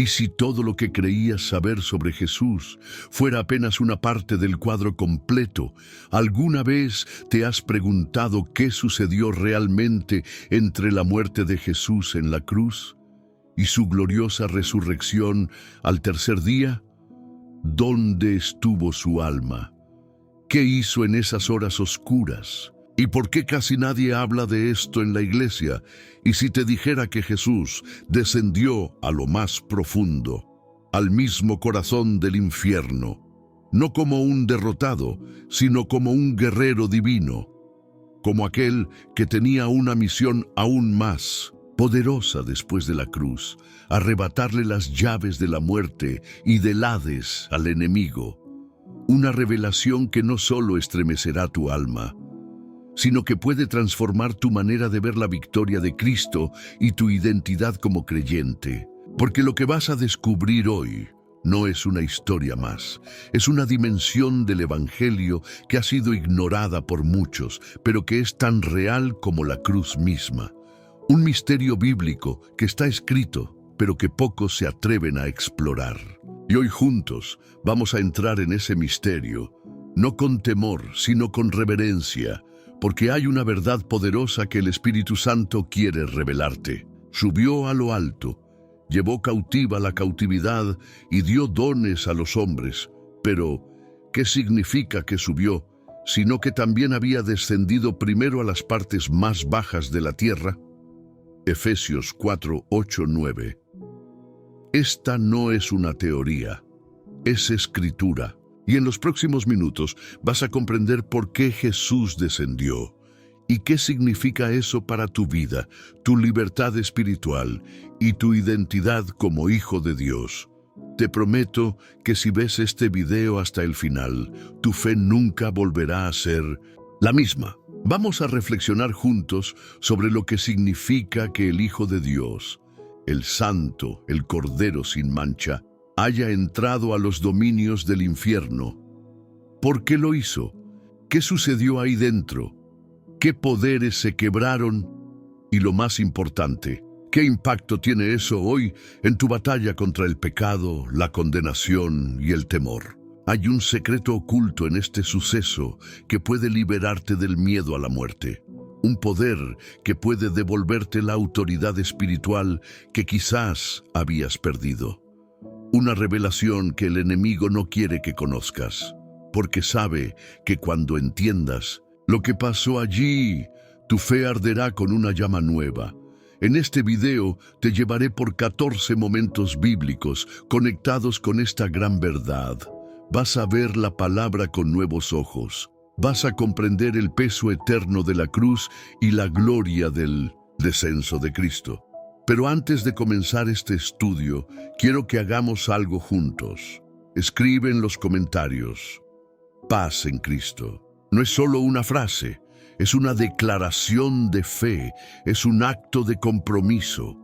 ¿Y si todo lo que creías saber sobre Jesús fuera apenas una parte del cuadro completo? ¿Alguna vez te has preguntado qué sucedió realmente entre la muerte de Jesús en la cruz y su gloriosa resurrección al tercer día? ¿Dónde estuvo su alma? ¿Qué hizo en esas horas oscuras? ¿Y por qué casi nadie habla de esto en la iglesia? Y si te dijera que Jesús descendió a lo más profundo, al mismo corazón del infierno, no como un derrotado, sino como un guerrero divino, como aquel que tenía una misión aún más poderosa después de la cruz, arrebatarle las llaves de la muerte y del Hades al enemigo. Una revelación que no solo estremecerá tu alma, sino que puede transformar tu manera de ver la victoria de Cristo y tu identidad como creyente. Porque lo que vas a descubrir hoy no es una historia más, es una dimensión del Evangelio que ha sido ignorada por muchos, pero que es tan real como la cruz misma. Un misterio bíblico que está escrito, pero que pocos se atreven a explorar. Y hoy juntos vamos a entrar en ese misterio, no con temor, sino con reverencia, porque hay una verdad poderosa que el Espíritu Santo quiere revelarte. Subió a lo alto, llevó cautiva la cautividad y dio dones a los hombres. Pero, ¿qué significa que subió, sino que también había descendido primero a las partes más bajas de la tierra? Efesios 4, 8, 9. Esta no es una teoría, es escritura. Y en los próximos minutos vas a comprender por qué Jesús descendió y qué significa eso para tu vida, tu libertad espiritual y tu identidad como hijo de Dios. Te prometo que si ves este video hasta el final, tu fe nunca volverá a ser la misma. Vamos a reflexionar juntos sobre lo que significa que el Hijo de Dios, el Santo, el Cordero sin mancha, haya entrado a los dominios del infierno. ¿Por qué lo hizo? ¿Qué sucedió ahí dentro? ¿Qué poderes se quebraron? Y lo más importante, ¿qué impacto tiene eso hoy en tu batalla contra el pecado, la condenación y el temor? Hay un secreto oculto en este suceso que puede liberarte del miedo a la muerte. Un poder que puede devolverte la autoridad espiritual que quizás habías perdido. Una revelación que el enemigo no quiere que conozcas, porque sabe que cuando entiendas lo que pasó allí, tu fe arderá con una llama nueva. En este video te llevaré por 14 momentos bíblicos conectados con esta gran verdad. Vas a ver la palabra con nuevos ojos. Vas a comprender el peso eterno de la cruz y la gloria del descenso de Cristo. Pero antes de comenzar este estudio, quiero que hagamos algo juntos. Escribe en los comentarios: paz en Cristo. No es solo una frase, es una declaración de fe, es un acto de compromiso.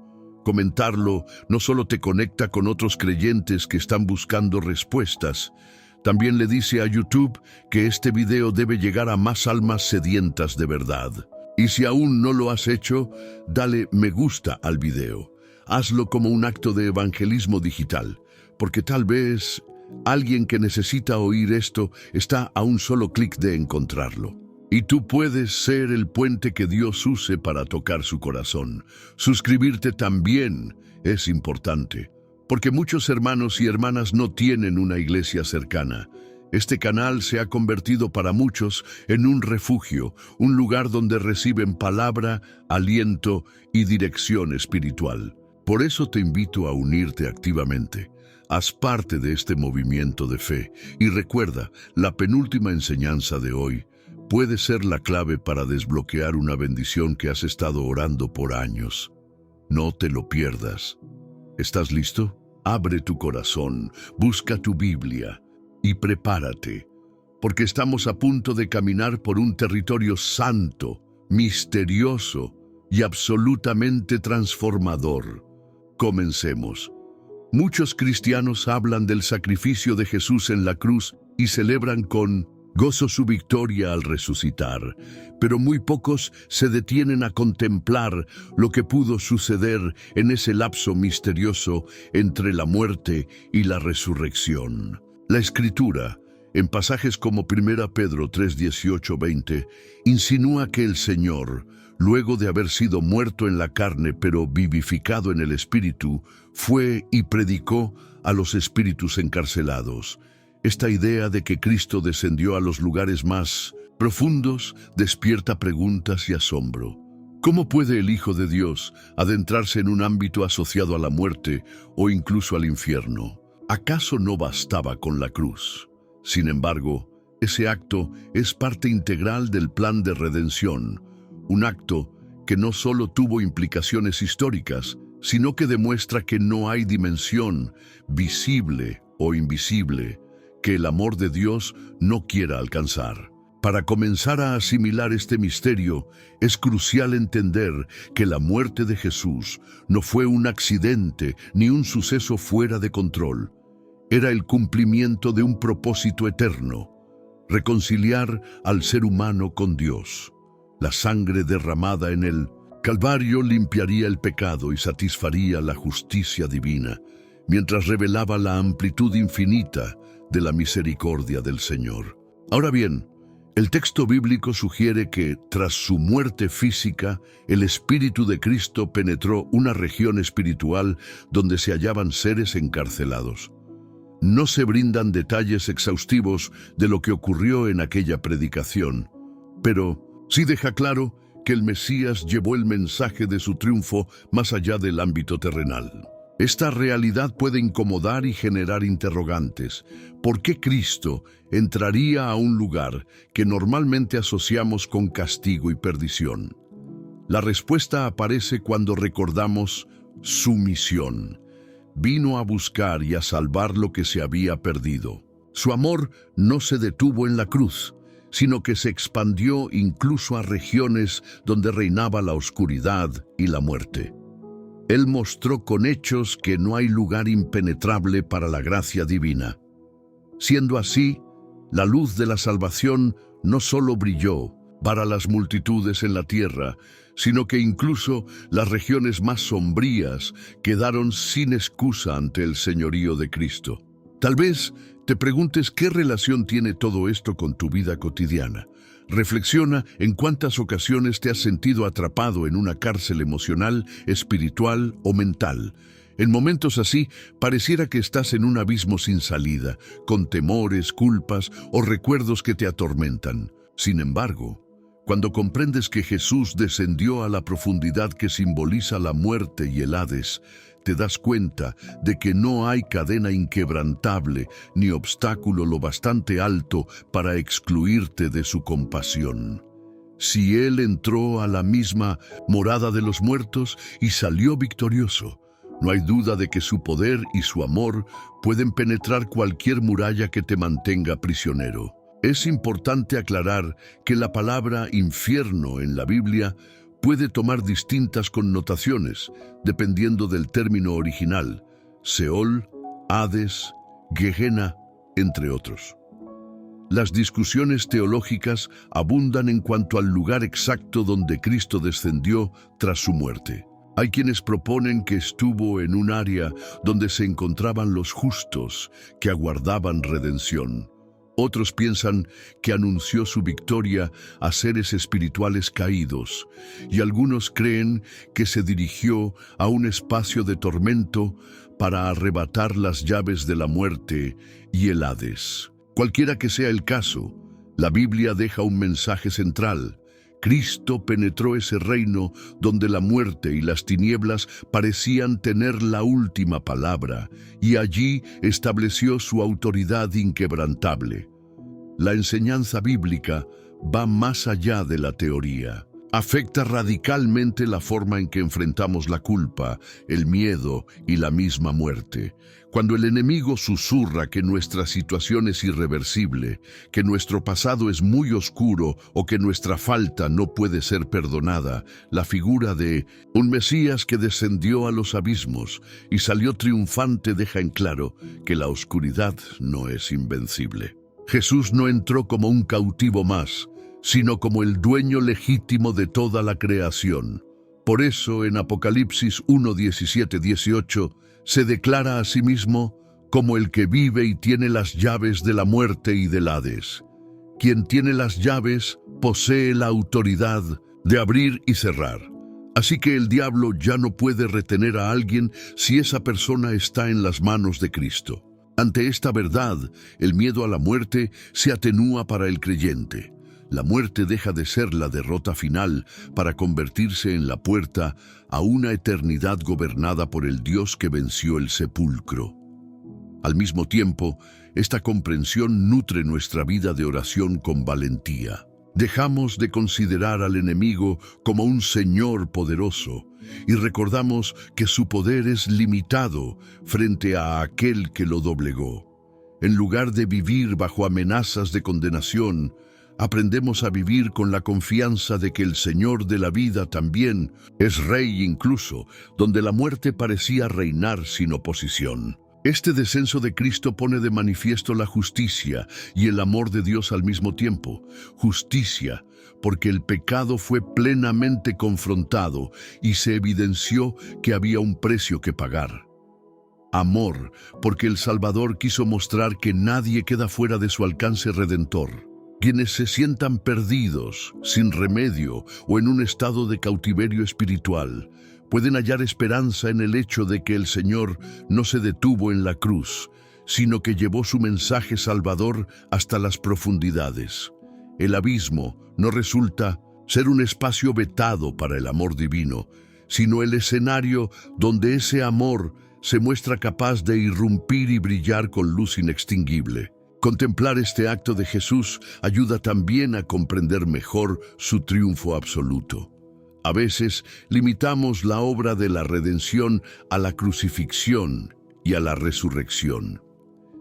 Comentarlo no solo te conecta con otros creyentes que están buscando respuestas, también le dice a YouTube que este video debe llegar a más almas sedientas de verdad. Y si aún no lo has hecho, dale me gusta al video. Hazlo como un acto de evangelismo digital, porque tal vez alguien que necesita oír esto está a un solo clic de encontrarlo. Y tú puedes ser el puente que Dios use para tocar su corazón. Suscribirte también es importante, porque muchos hermanos y hermanas no tienen una iglesia cercana. Este canal se ha convertido para muchos en un refugio, un lugar donde reciben palabra, aliento y dirección espiritual. Por eso te invito a unirte activamente. Haz parte de este movimiento de fe y recuerda, la penúltima enseñanza de hoy puede ser la clave para desbloquear una bendición que has estado orando por años. No te lo pierdas. ¿Estás listo? Abre tu corazón, busca tu Biblia y prepárate, porque estamos a punto de caminar por un territorio santo, misterioso y absolutamente transformador. Comencemos. Muchos cristianos hablan del sacrificio de Jesús en la cruz y celebran con Gozo su victoria al resucitar, pero muy pocos se detienen a contemplar lo que pudo suceder en ese lapso misterioso entre la muerte y la resurrección. La Escritura, en pasajes como 1 Pedro 3, 18, 20, insinúa que el Señor, luego de haber sido muerto en la carne pero vivificado en el Espíritu, fue y predicó a los espíritus encarcelados. Esta idea de que Cristo descendió a los lugares más profundos despierta preguntas y asombro. ¿Cómo puede el Hijo de Dios adentrarse en un ámbito asociado a la muerte o incluso al infierno? ¿Acaso no bastaba con la cruz? Sin embargo, ese acto es parte integral del plan de redención, un acto que no solo tuvo implicaciones históricas, sino que demuestra que no hay dimensión, visible o invisible, que el amor de Dios no quiera alcanzar. Para comenzar a asimilar este misterio, es crucial entender que la muerte de Jesús no fue un accidente ni un suceso fuera de control. Era el cumplimiento de un propósito eterno: reconciliar al ser humano con Dios. La sangre derramada en el Calvario limpiaría el pecado y satisfaría la justicia divina, mientras revelaba la amplitud infinita de la misericordia del Señor. Ahora bien, el texto bíblico sugiere que, tras su muerte física, el Espíritu de Cristo penetró una región espiritual donde se hallaban seres encarcelados. No se brindan detalles exhaustivos de lo que ocurrió en aquella predicación, pero sí deja claro que el Mesías llevó el mensaje de su triunfo más allá del ámbito terrenal. Esta realidad puede incomodar y generar interrogantes. ¿Por qué Cristo entraría a un lugar que normalmente asociamos con castigo y perdición? La respuesta aparece cuando recordamos su misión. Vino a buscar y a salvar lo que se había perdido. Su amor no se detuvo en la cruz, sino que se expandió incluso a regiones donde reinaba la oscuridad y la muerte. Él mostró con hechos que no hay lugar impenetrable para la gracia divina. Siendo así, la luz de la salvación no solo brilló para las multitudes en la tierra, sino que incluso las regiones más sombrías quedaron sin excusa ante el señorío de Cristo. Tal vez te preguntes qué relación tiene todo esto con tu vida cotidiana. Reflexiona en cuántas ocasiones te has sentido atrapado en una cárcel emocional, espiritual o mental. En momentos así, pareciera que estás en un abismo sin salida, con temores, culpas o recuerdos que te atormentan. Sin embargo, cuando comprendes que Jesús descendió a la profundidad que simboliza la muerte y el Hades, te das cuenta de que no hay cadena inquebrantable ni obstáculo lo bastante alto para excluirte de su compasión. Si Él entró a la misma morada de los muertos y salió victorioso, no hay duda de que su poder y su amor pueden penetrar cualquier muralla que te mantenga prisionero. Es importante aclarar que la palabra infierno en la Biblia puede tomar distintas connotaciones, dependiendo del término original: Seol, Hades, Gehenna, entre otros. Las discusiones teológicas abundan en cuanto al lugar exacto donde Cristo descendió tras su muerte. Hay quienes proponen que estuvo en un área donde se encontraban los justos que aguardaban redención. Otros piensan que anunció su victoria a seres espirituales caídos, y algunos creen que se dirigió a un espacio de tormento para arrebatar las llaves de la muerte y el Hades. Cualquiera que sea el caso, la Biblia deja un mensaje central. Cristo penetró ese reino donde la muerte y las tinieblas parecían tener la última palabra, y allí estableció su autoridad inquebrantable. La enseñanza bíblica va más allá de la teoría. Afecta radicalmente la forma en que enfrentamos la culpa, el miedo y la misma muerte. Cuando el enemigo susurra que nuestra situación es irreversible, que nuestro pasado es muy oscuro o que nuestra falta no puede ser perdonada, la figura de un Mesías que descendió a los abismos y salió triunfante deja en claro que la oscuridad no es invencible. Jesús no entró como un cautivo más, sino como el dueño legítimo de toda la creación. Por eso en Apocalipsis 1, 17, 18 se declara a sí mismo como el que vive y tiene las llaves de la muerte y del Hades. Quien tiene las llaves posee la autoridad de abrir y cerrar. Así que el diablo ya no puede retener a alguien si esa persona está en las manos de Cristo. Ante esta verdad, el miedo a la muerte se atenúa para el creyente. La muerte deja de ser la derrota final para convertirse en la puerta a una eternidad gobernada por el Dios que venció el sepulcro. Al mismo tiempo, esta comprensión nutre nuestra vida de oración con valentía. Dejamos de considerar al enemigo como un señor poderoso y recordamos que su poder es limitado frente a aquel que lo doblegó. En lugar de vivir bajo amenazas de condenación, aprendemos a vivir con la confianza de que el Señor de la vida también es Rey incluso, donde la muerte parecía reinar sin oposición. Este descenso de Cristo pone de manifiesto la justicia y el amor de Dios al mismo tiempo. Justicia, porque el pecado fue plenamente confrontado y se evidenció que había un precio que pagar. Amor, porque el Salvador quiso mostrar que nadie queda fuera de su alcance redentor. Quienes se sientan perdidos, sin remedio o en un estado de cautiverio espiritual, pueden hallar esperanza en el hecho de que el Señor no se detuvo en la cruz, sino que llevó su mensaje salvador hasta las profundidades. El abismo no resulta ser un espacio vetado para el amor divino, sino el escenario donde ese amor se muestra capaz de irrumpir y brillar con luz inextinguible. Contemplar este acto de Jesús ayuda también a comprender mejor su triunfo absoluto. A veces limitamos la obra de la redención a la crucifixión y a la resurrección.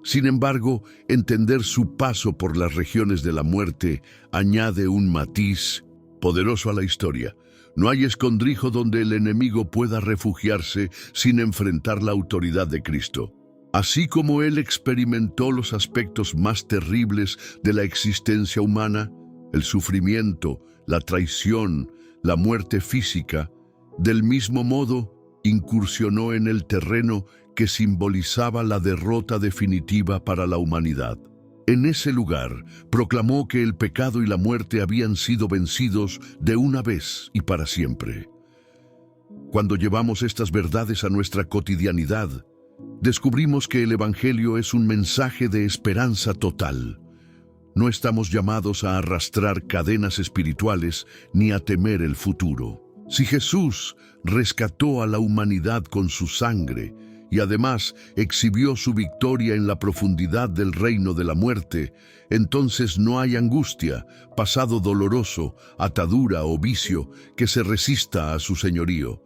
Sin embargo, entender su paso por las regiones de la muerte añade un matiz poderoso a la historia. No hay escondrijo donde el enemigo pueda refugiarse sin enfrentar la autoridad de Cristo. Así como Él experimentó los aspectos más terribles de la existencia humana, el sufrimiento, la traición, la muerte física, del mismo modo incursionó en el terreno que simbolizaba la derrota definitiva para la humanidad. En ese lugar proclamó que el pecado y la muerte habían sido vencidos de una vez y para siempre. Cuando llevamos estas verdades a nuestra cotidianidad, descubrimos que el Evangelio es un mensaje de esperanza total. No estamos llamados a arrastrar cadenas espirituales ni a temer el futuro. Si Jesús rescató a la humanidad con su sangre y además exhibió su victoria en la profundidad del reino de la muerte, entonces no hay angustia, pasado doloroso, atadura o vicio que se resista a su señorío.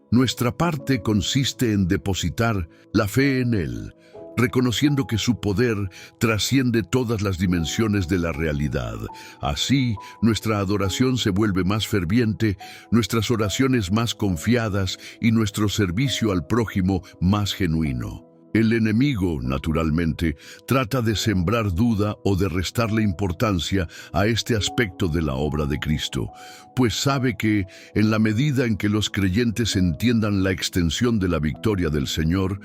Nuestra parte consiste en depositar la fe en Él, reconociendo que su poder trasciende todas las dimensiones de la realidad. Así, nuestra adoración se vuelve más ferviente, nuestras oraciones más confiadas y nuestro servicio al prójimo más genuino. El enemigo, naturalmente, trata de sembrar duda o de restarle importancia a este aspecto de la obra de Cristo, pues sabe que, en la medida en que los creyentes entiendan la extensión de la victoria del Señor,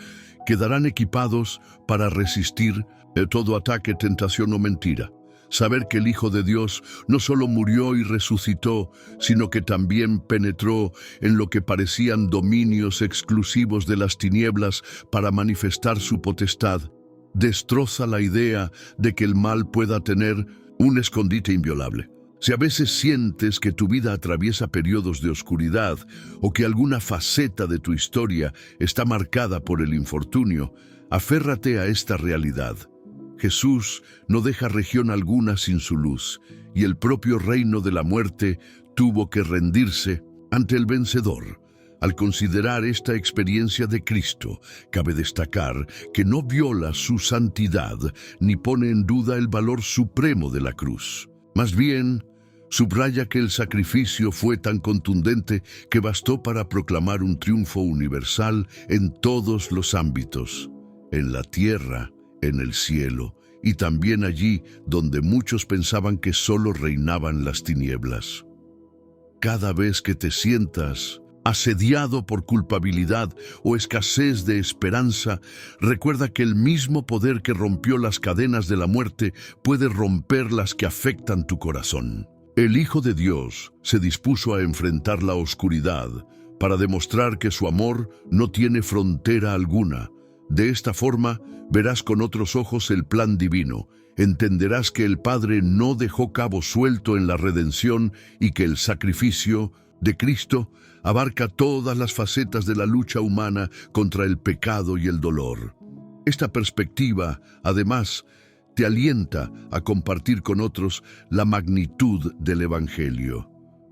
quedarán equipados para resistir todo ataque, tentación o mentira. Saber que el Hijo de Dios no solo murió y resucitó, sino que también penetró en lo que parecían dominios exclusivos de las tinieblas para manifestar su potestad, destroza la idea de que el mal pueda tener un escondite inviolable. Si a veces sientes que tu vida atraviesa periodos de oscuridad o que alguna faceta de tu historia está marcada por el infortunio, aférrate a esta realidad. Jesús no deja región alguna sin su luz, y el propio reino de la muerte tuvo que rendirse ante el vencedor. Al considerar esta experiencia de Cristo, cabe destacar que no viola su santidad ni pone en duda el valor supremo de la cruz. Más bien, subraya que el sacrificio fue tan contundente que bastó para proclamar un triunfo universal en todos los ámbitos, en la tierra, en el cielo y también allí donde muchos pensaban que solo reinaban las tinieblas. Cada vez que te sientas asediado por culpabilidad o escasez de esperanza, recuerda que el mismo poder que rompió las cadenas de la muerte puede romper las que afectan tu corazón. El Hijo de Dios se dispuso a enfrentar la oscuridad para demostrar que su amor no tiene frontera alguna. De esta forma, verás con otros ojos el plan divino. Entenderás que el Padre no dejó cabo suelto en la redención y que el sacrificio de Cristo abarca todas las facetas de la lucha humana contra el pecado y el dolor. Esta perspectiva, además, te alienta a compartir con otros la magnitud del Evangelio,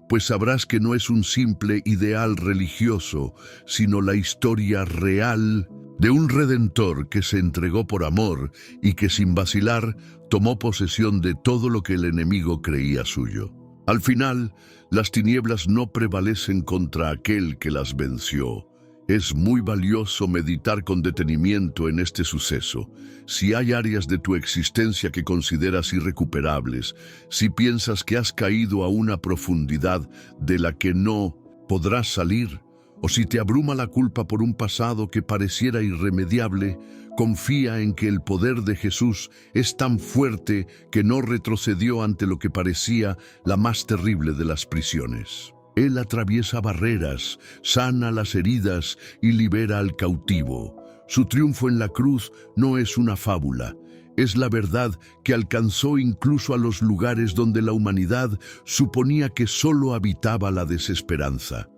pues sabrás que no es un simple ideal religioso, sino la historia real de un Redentor que se entregó por amor y que sin vacilar tomó posesión de todo lo que el enemigo creía suyo. Al final, las tinieblas no prevalecen contra aquel que las venció. Es muy valioso meditar con detenimiento en este suceso. Si hay áreas de tu existencia que consideras irrecuperables, si piensas que has caído a una profundidad de la que no podrás salir, o si te abruma la culpa por un pasado que pareciera irremediable, confía en que el poder de Jesús es tan fuerte que no retrocedió ante lo que parecía la más terrible de las prisiones. Él atraviesa barreras, sana las heridas y libera al cautivo. Su triunfo en la cruz no es una fábula, es la verdad que alcanzó incluso a los lugares donde la humanidad suponía que solo habitaba la desesperanza.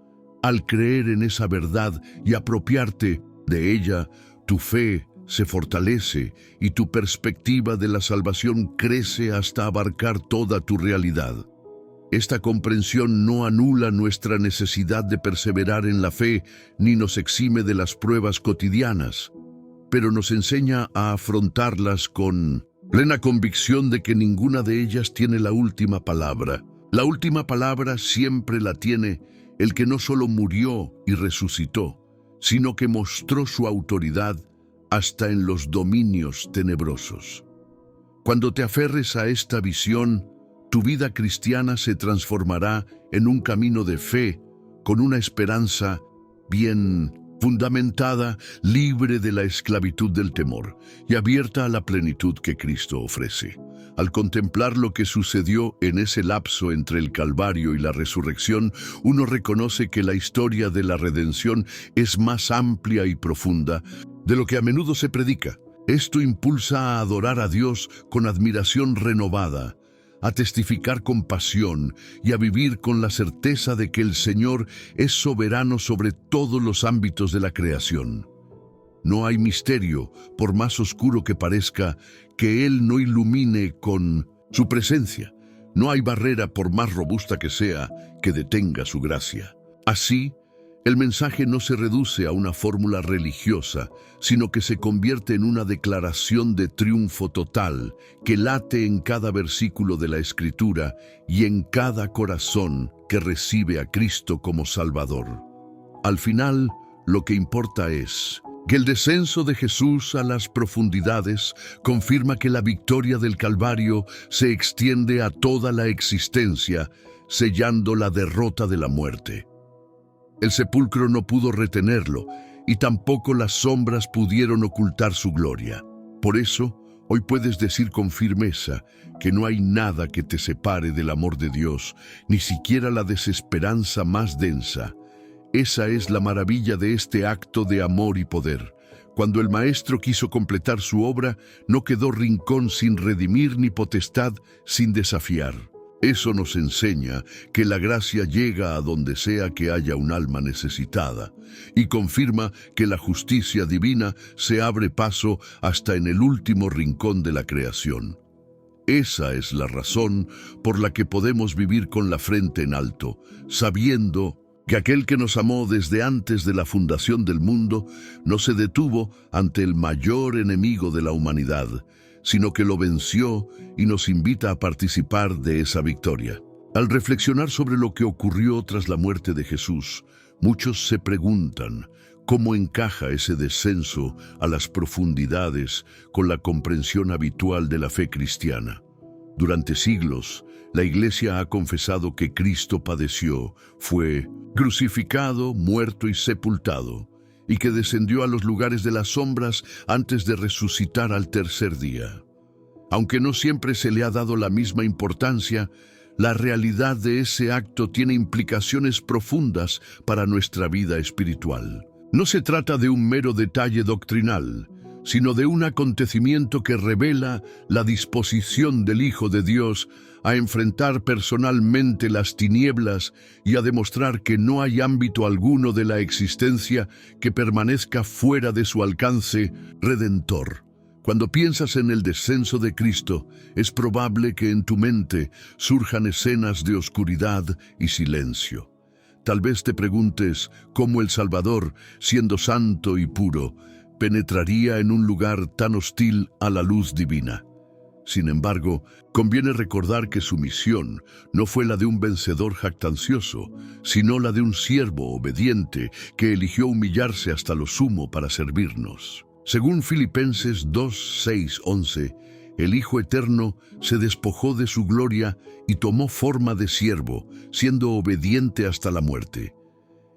Al creer en esa verdad y apropiarte de ella, tu fe se fortalece y tu perspectiva de la salvación crece hasta abarcar toda tu realidad. Esta comprensión no anula nuestra necesidad de perseverar en la fe ni nos exime de las pruebas cotidianas, pero nos enseña a afrontarlas con plena convicción de que ninguna de ellas tiene la última palabra. La última palabra siempre la tiene el que no solo murió y resucitó, sino que mostró su autoridad hasta en los dominios tenebrosos. Cuando te aferres a esta visión, tu vida cristiana se transformará en un camino de fe, con una esperanza bien fundamentada, libre de la esclavitud del temor y abierta a la plenitud que Cristo ofrece. Al contemplar lo que sucedió en ese lapso entre el Calvario y la resurrección, uno reconoce que la historia de la redención es más amplia y profunda de lo que a menudo se predica. Esto impulsa a adorar a Dios con admiración renovada, a testificar con pasión y a vivir con la certeza de que el Señor es soberano sobre todos los ámbitos de la creación. No hay misterio, por más oscuro que parezca, que Él no ilumine con su presencia. No hay barrera, por más robusta que sea, que detenga su gracia. Así, el mensaje no se reduce a una fórmula religiosa, sino que se convierte en una declaración de triunfo total que late en cada versículo de la Escritura y en cada corazón que recibe a Cristo como Salvador. Al final, lo que importa es que el descenso de Jesús a las profundidades confirma que la victoria del Calvario se extiende a toda la existencia, sellando la derrota de la muerte. El sepulcro no pudo retenerlo, y tampoco las sombras pudieron ocultar su gloria. Por eso, hoy puedes decir con firmeza que no hay nada que te separe del amor de Dios, ni siquiera la desesperanza más densa. Esa es la maravilla de este acto de amor y poder. Cuando el Maestro quiso completar su obra, no quedó rincón sin redimir ni potestad sin desafiar. Eso nos enseña que la gracia llega a donde sea que haya un alma necesitada y confirma que la justicia divina se abre paso hasta en el último rincón de la creación. Esa es la razón por la que podemos vivir con la frente en alto, sabiendo que aquel que nos amó desde antes de la fundación del mundo no se detuvo ante el mayor enemigo de la humanidad, sino que lo venció y nos invita a participar de esa victoria. Al reflexionar sobre lo que ocurrió tras la muerte de Jesús, muchos se preguntan, ¿Cómo encaja ese descenso a las profundidades con la comprensión habitual de la fe cristiana? Durante siglos, la Iglesia ha confesado que Cristo padeció, fue crucificado, muerto y sepultado, y que descendió a los lugares de las sombras antes de resucitar al tercer día. Aunque no siempre se le ha dado la misma importancia, la realidad de ese acto tiene implicaciones profundas para nuestra vida espiritual. No se trata de un mero detalle doctrinal, sino de un acontecimiento que revela la disposición del Hijo de Dios a enfrentar personalmente las tinieblas y a demostrar que no hay ámbito alguno de la existencia que permanezca fuera de su alcance redentor. Cuando piensas en el descenso de Cristo, es probable que en tu mente surjan escenas de oscuridad y silencio. Tal vez te preguntes cómo el Salvador, siendo santo y puro, penetraría en un lugar tan hostil a la luz divina. Sin embargo, conviene recordar que su misión no fue la de un vencedor jactancioso, sino la de un siervo obediente que eligió humillarse hasta lo sumo para servirnos. Según Filipenses 2, 6, 11, el Hijo Eterno se despojó de su gloria y tomó forma de siervo, siendo obediente hasta la muerte.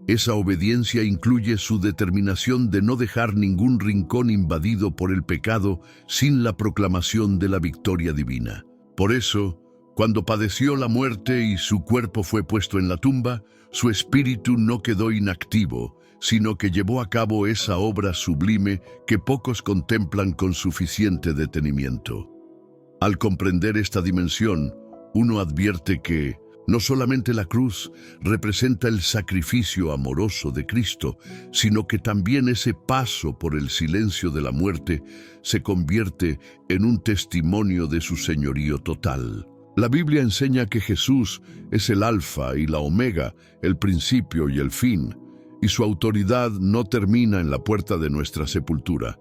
Esa obediencia incluye su determinación de no dejar ningún rincón invadido por el pecado sin la proclamación de la victoria divina. Por eso, cuando padeció la muerte y su cuerpo fue puesto en la tumba, su espíritu no quedó inactivo, sino que llevó a cabo esa obra sublime que pocos contemplan con suficiente detenimiento. Al comprender esta dimensión, uno advierte que no solamente la cruz representa el sacrificio amoroso de Cristo, sino que también ese paso por el silencio de la muerte se convierte en un testimonio de su señorío total. La Biblia enseña que Jesús es el Alfa y la Omega, el principio y el fin, y su autoridad no termina en la puerta de nuestra sepultura.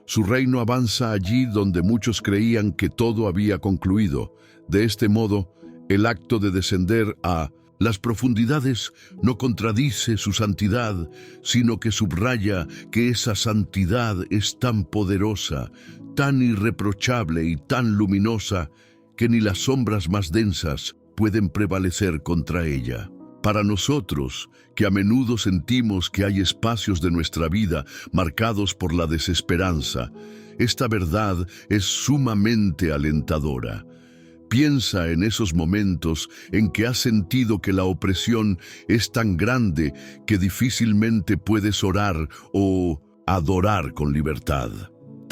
Su reino avanza allí donde muchos creían que todo había concluido. De este modo, el acto de descender a las profundidades no contradice su santidad, sino que subraya que esa santidad es tan poderosa, tan irreprochable y tan luminosa que ni las sombras más densas pueden prevalecer contra ella. Para nosotros, que a menudo sentimos que hay espacios de nuestra vida marcados por la desesperanza, esta verdad es sumamente alentadora. Piensa en esos momentos en que has sentido que la opresión es tan grande que difícilmente puedes orar o adorar con libertad.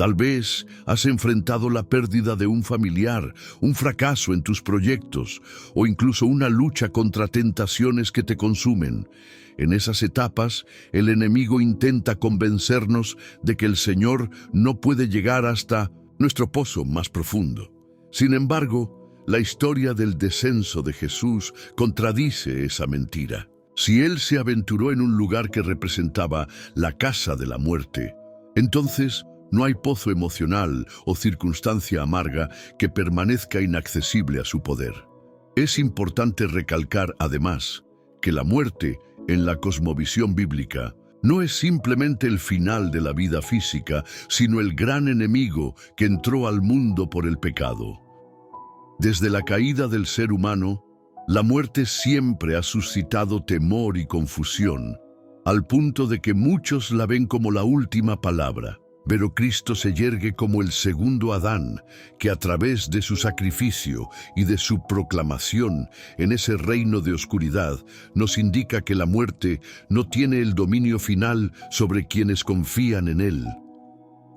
Tal vez has enfrentado la pérdida de un familiar, un fracaso en tus proyectos o incluso una lucha contra tentaciones que te consumen. En esas etapas, el enemigo intenta convencernos de que el Señor no puede llegar hasta nuestro pozo más profundo. Sin embargo, la historia del descenso de Jesús contradice esa mentira. Si Él se aventuró en un lugar que representaba la casa de la muerte, entonces no hay pozo emocional o circunstancia amarga que permanezca inaccesible a su poder. Es importante recalcar, además, que la muerte, en la cosmovisión bíblica, no es simplemente el final de la vida física, sino el gran enemigo que entró al mundo por el pecado. Desde la caída del ser humano, la muerte siempre ha suscitado temor y confusión, al punto de que muchos la ven como la última palabra. Pero Cristo se yergue como el segundo Adán, que a través de su sacrificio y de su proclamación en ese reino de oscuridad, nos indica que la muerte no tiene el dominio final sobre quienes confían en Él.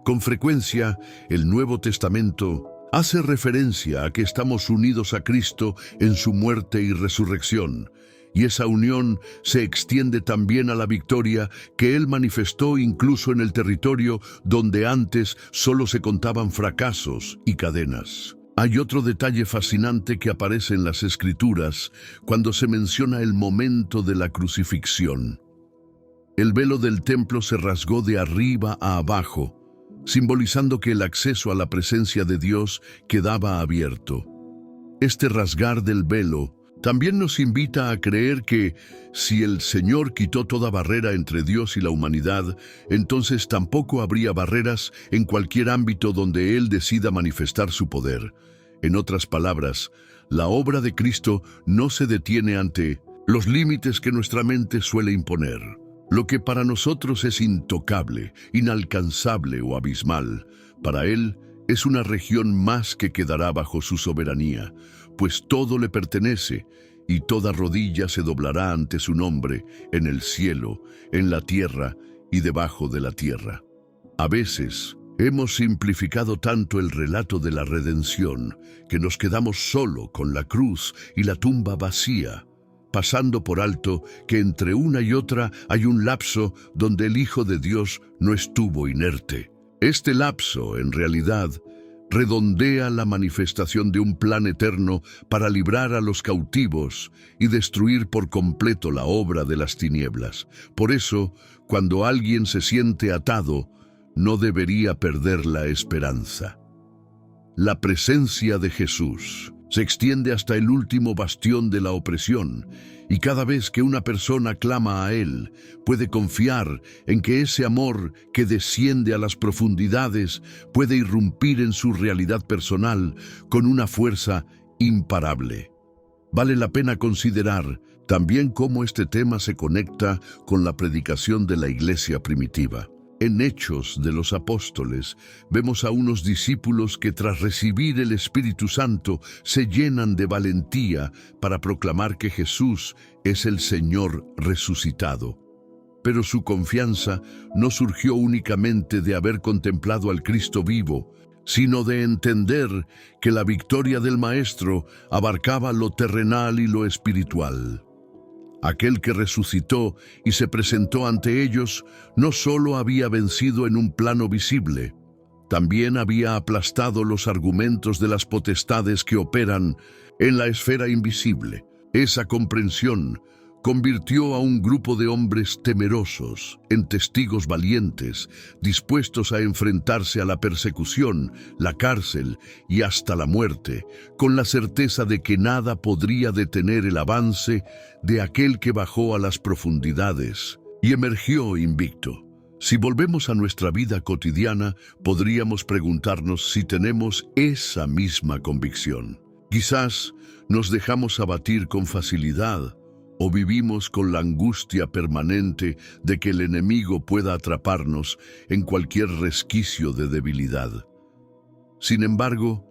Con frecuencia, el Nuevo Testamento hace referencia a que estamos unidos a Cristo en su muerte y resurrección, y esa unión se extiende también a la victoria que Él manifestó incluso en el territorio donde antes solo se contaban fracasos y cadenas. Hay otro detalle fascinante que aparece en las Escrituras cuando se menciona el momento de la crucifixión. El velo del templo se rasgó de arriba a abajo, simbolizando que el acceso a la presencia de Dios quedaba abierto. Este rasgar del velo También nos invita a creer que si el Señor quitó toda barrera entre Dios y la humanidad, entonces tampoco habría barreras en cualquier ámbito donde Él decida manifestar su poder. En otras palabras, la obra de Cristo no se detiene ante los límites que nuestra mente suele imponer. Lo que para nosotros es intocable, inalcanzable o abismal, para Él es una región más que quedará bajo su soberanía, pues todo le pertenece y toda rodilla se doblará ante su nombre en el cielo, en la tierra y debajo de la tierra. A veces hemos simplificado tanto el relato de la redención que nos quedamos solo con la cruz y la tumba vacía, pasando por alto que entre una y otra hay un lapso donde el Hijo de Dios no estuvo inerte. Este lapso, en realidad, redondea la manifestación de un plan eterno para librar a los cautivos y destruir por completo la obra de las tinieblas. Por eso, cuando alguien se siente atado, no debería perder la esperanza. La presencia de Jesús se extiende hasta el último bastión de la opresión, y cada vez que una persona clama a Él, puede confiar en que ese amor que desciende a las profundidades puede irrumpir en su realidad personal con una fuerza imparable. Vale la pena considerar también cómo este tema se conecta con la predicación de la iglesia primitiva. En Hechos de los Apóstoles vemos a unos discípulos que tras recibir el Espíritu Santo se llenan de valentía para proclamar que Jesús es el Señor resucitado. Pero su confianza no surgió únicamente de haber contemplado al Cristo vivo, sino de entender que la victoria del Maestro abarcaba lo terrenal y lo espiritual. Aquel que resucitó y se presentó ante ellos no solo había vencido en un plano visible, también había aplastado los argumentos de las potestades que operan en la esfera invisible. Esa comprensión convirtió a un grupo de hombres temerosos en testigos valientes, dispuestos a enfrentarse a la persecución, la cárcel y hasta la muerte, con la certeza de que nada podría detener el avance de aquel que bajó a las profundidades y emergió invicto. Si volvemos a nuestra vida cotidiana, podríamos preguntarnos si tenemos esa misma convicción. Quizás nos dejamos abatir con facilidad, o vivimos con la angustia permanente de que el enemigo pueda atraparnos en cualquier resquicio de debilidad. Sin embargo,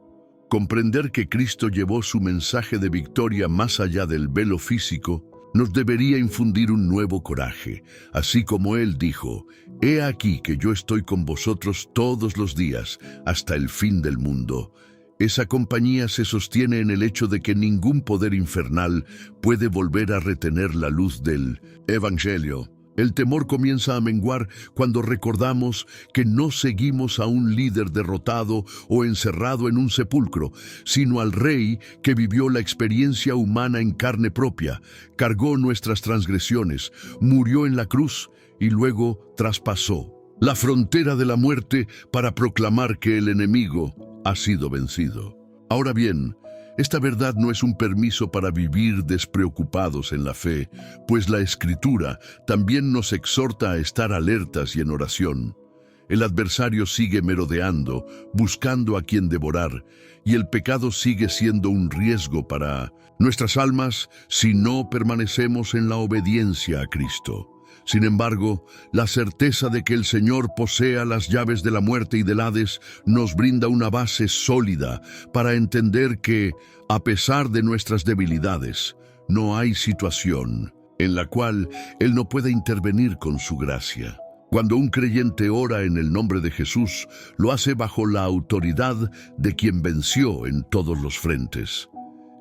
comprender que Cristo llevó su mensaje de victoria más allá del velo físico nos debería infundir un nuevo coraje, así como Él dijo: «He aquí que yo estoy con vosotros todos los días, hasta el fin del mundo». Esa compañía se sostiene en el hecho de que ningún poder infernal puede volver a retener la luz del Evangelio. El temor comienza a menguar cuando recordamos que no seguimos a un líder derrotado o encerrado en un sepulcro, sino al Rey que vivió la experiencia humana en carne propia, cargó nuestras transgresiones, murió en la cruz y luego traspasó la frontera de la muerte para proclamar que el enemigo ha sido vencido. Ahora bien, esta verdad no es un permiso para vivir despreocupados en la fe, pues la Escritura también nos exhorta a estar alertas y en oración. El adversario sigue merodeando, buscando a quien devorar, y el pecado sigue siendo un riesgo para nuestras almas si no permanecemos en la obediencia a Cristo. Sin embargo, la certeza de que el Señor posea las llaves de la muerte y del Hades nos brinda una base sólida para entender que, a pesar de nuestras debilidades, no hay situación en la cual Él no pueda intervenir con su gracia. Cuando un creyente ora en el nombre de Jesús, lo hace bajo la autoridad de quien venció en todos los frentes.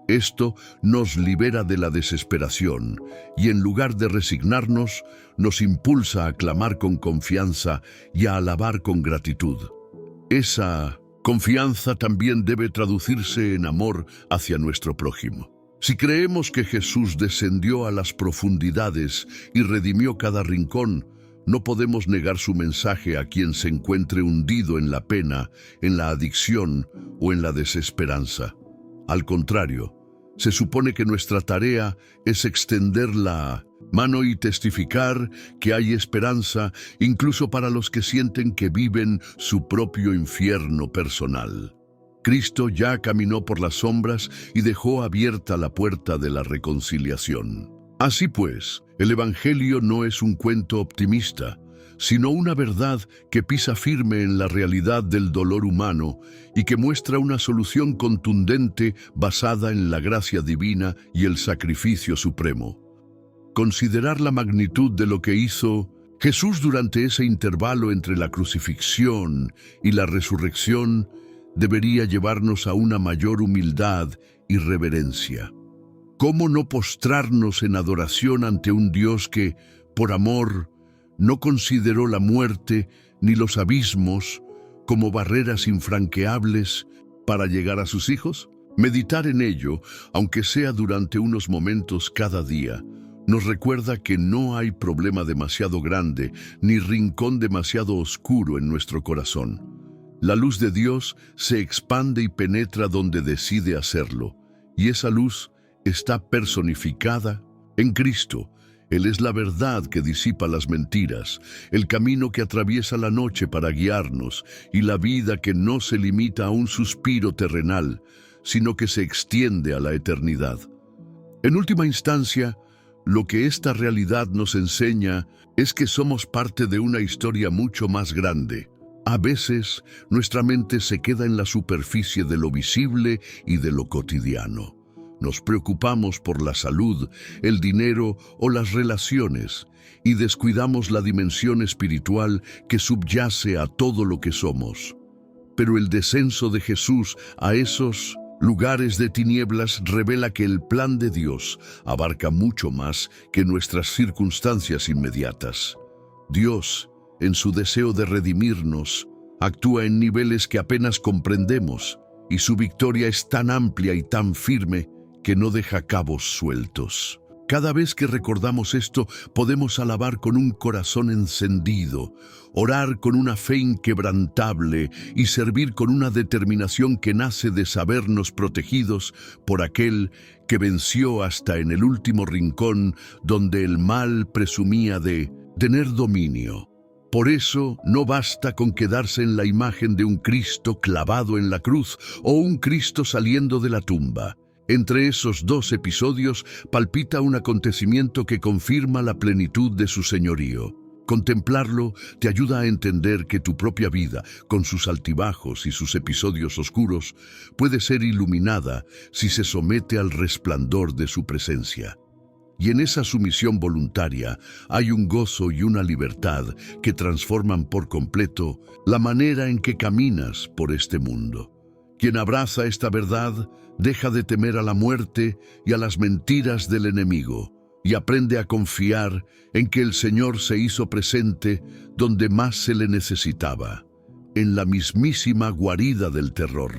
Esto nos libera de la desesperación y en lugar de resignarnos, nos impulsa a clamar con confianza y a alabar con gratitud. Esa confianza también debe traducirse en amor hacia nuestro prójimo. Si creemos que Jesús descendió a las profundidades y redimió cada rincón, no podemos negar su mensaje a quien se encuentre hundido en la pena, en la adicción o en la desesperanza. Al contrario, Se supone que nuestra tarea es extender la mano y testificar que hay esperanza incluso para los que sienten que viven su propio infierno personal. Cristo ya caminó por las sombras y dejó abierta la puerta de la reconciliación. Así pues, el Evangelio no es un cuento optimista, sino una verdad que pisa firme en la realidad del dolor humano y que muestra una solución contundente basada en la gracia divina y el sacrificio supremo. Considerar la magnitud de lo que hizo Jesús durante ese intervalo entre la crucifixión y la resurrección debería llevarnos a una mayor humildad y reverencia. ¿Cómo no postrarnos en adoración ante un Dios que, por amor, no consideró la muerte ni los abismos como barreras infranqueables para llegar a sus hijos? Meditar en ello, aunque sea durante unos momentos cada día, nos recuerda que no hay problema demasiado grande ni rincón demasiado oscuro en nuestro corazón. La luz de Dios se expande y penetra donde decide hacerlo, y esa luz está personificada en Cristo. Él es la verdad que disipa las mentiras, el camino que atraviesa la noche para guiarnos y la vida que no se limita a un suspiro terrenal, sino que se extiende a la eternidad. En última instancia, lo que esta realidad nos enseña es que somos parte de una historia mucho más grande. A veces, nuestra mente se queda en la superficie de lo visible y de lo cotidiano. Nos preocupamos por la salud, el dinero o las relaciones y descuidamos la dimensión espiritual que subyace a todo lo que somos. Pero el descenso de Jesús a esos lugares de tinieblas revela que el plan de Dios abarca mucho más que nuestras circunstancias inmediatas. Dios, en su deseo de redimirnos, actúa en niveles que apenas comprendemos, y su victoria es tan amplia y tan firme que no deja cabos sueltos. Cada vez que recordamos esto, podemos alabar con un corazón encendido, orar con una fe inquebrantable y servir con una determinación que nace de sabernos protegidos por aquel que venció hasta en el último rincón donde el mal presumía de tener dominio. Por eso no basta con quedarse en la imagen de un Cristo clavado en la cruz o un Cristo saliendo de la tumba. Entre esos dos episodios palpita un acontecimiento que confirma la plenitud de su señorío. Contemplarlo te ayuda a entender que tu propia vida, con sus altibajos y sus episodios oscuros, puede ser iluminada si se somete al resplandor de su presencia. Y en esa sumisión voluntaria hay un gozo y una libertad que transforman por completo la manera en que caminas por este mundo. Quien abraza esta verdad deja de temer a la muerte y a las mentiras del enemigo y aprende a confiar en que el Señor se hizo presente donde más se le necesitaba, en la mismísima guarida del terror.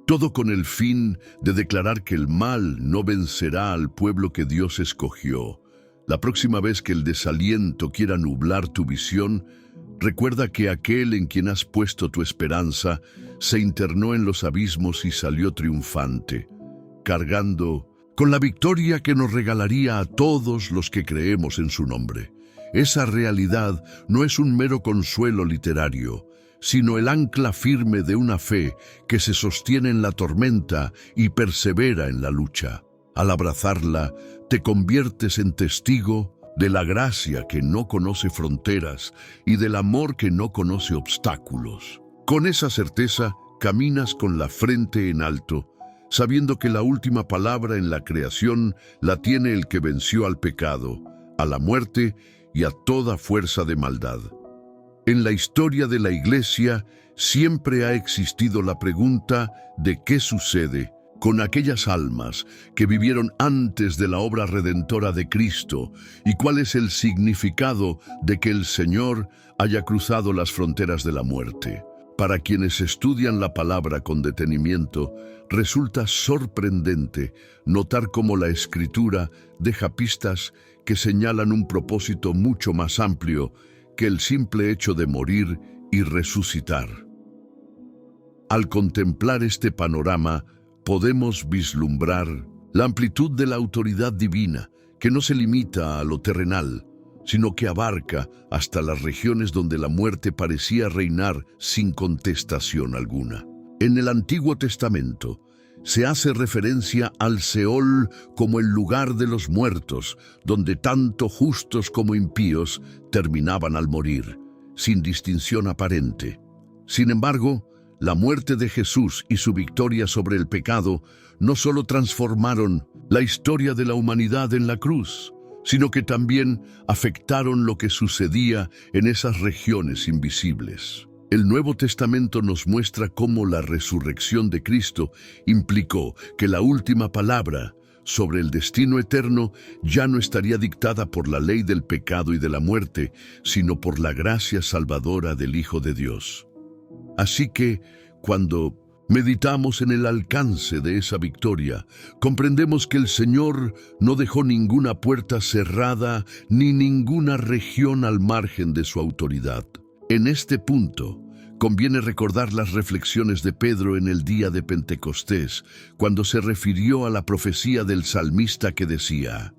Todo con el fin de declarar que el mal no vencerá al pueblo que Dios escogió. La próxima vez que el desaliento quiera nublar tu visión, recuerda que aquel en quien has puesto tu esperanza se internó en los abismos y salió triunfante, cargando con la victoria que nos regalaría a todos los que creemos en su nombre. Esa realidad no es un mero consuelo literario, sino el ancla firme de una fe que se sostiene en la tormenta y persevera en la lucha. Al abrazarla, te conviertes en testigo de la gracia que no conoce fronteras y del amor que no conoce obstáculos. Con esa certeza, caminas con la frente en alto, sabiendo que la última palabra en la creación la tiene el que venció al pecado, a la muerte y a toda fuerza de maldad. En la historia de la Iglesia siempre ha existido la pregunta de qué sucede con aquellas almas que vivieron antes de la obra redentora de Cristo y cuál es el significado de que el Señor haya cruzado las fronteras de la muerte. Para quienes estudian la palabra con detenimiento, resulta sorprendente notar cómo la Escritura deja pistas que señalan un propósito mucho más amplio que el simple hecho de morir y resucitar. Al contemplar este panorama, podemos vislumbrar La amplitud de la autoridad divina, que no se limita a lo terrenal, sino que abarca hasta las regiones donde la muerte parecía reinar sin contestación alguna. En el Antiguo Testamento se hace referencia al Seol como el lugar de los muertos, donde tanto justos como impíos terminaban al morir, sin distinción aparente. Sin embargo, la muerte de Jesús y su victoria sobre el pecado no solo transformaron la historia de la humanidad en la cruz, sino que también afectaron lo que sucedía en esas regiones invisibles. El Nuevo Testamento nos muestra cómo la resurrección de Cristo implicó que la última palabra sobre el destino eterno ya no estaría dictada por la ley del pecado y de la muerte, sino por la gracia salvadora del Hijo de Dios. Así que, cuando meditamos en el alcance de esa victoria, comprendemos que el Señor no dejó ninguna puerta cerrada ni ninguna región al margen de su autoridad. En este punto, conviene recordar las reflexiones de Pedro en el día de Pentecostés, cuando se refirió a la profecía del salmista que decía: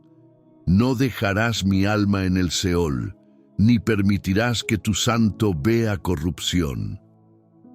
«No dejarás mi alma en el Seol, ni permitirás que tu santo vea corrupción».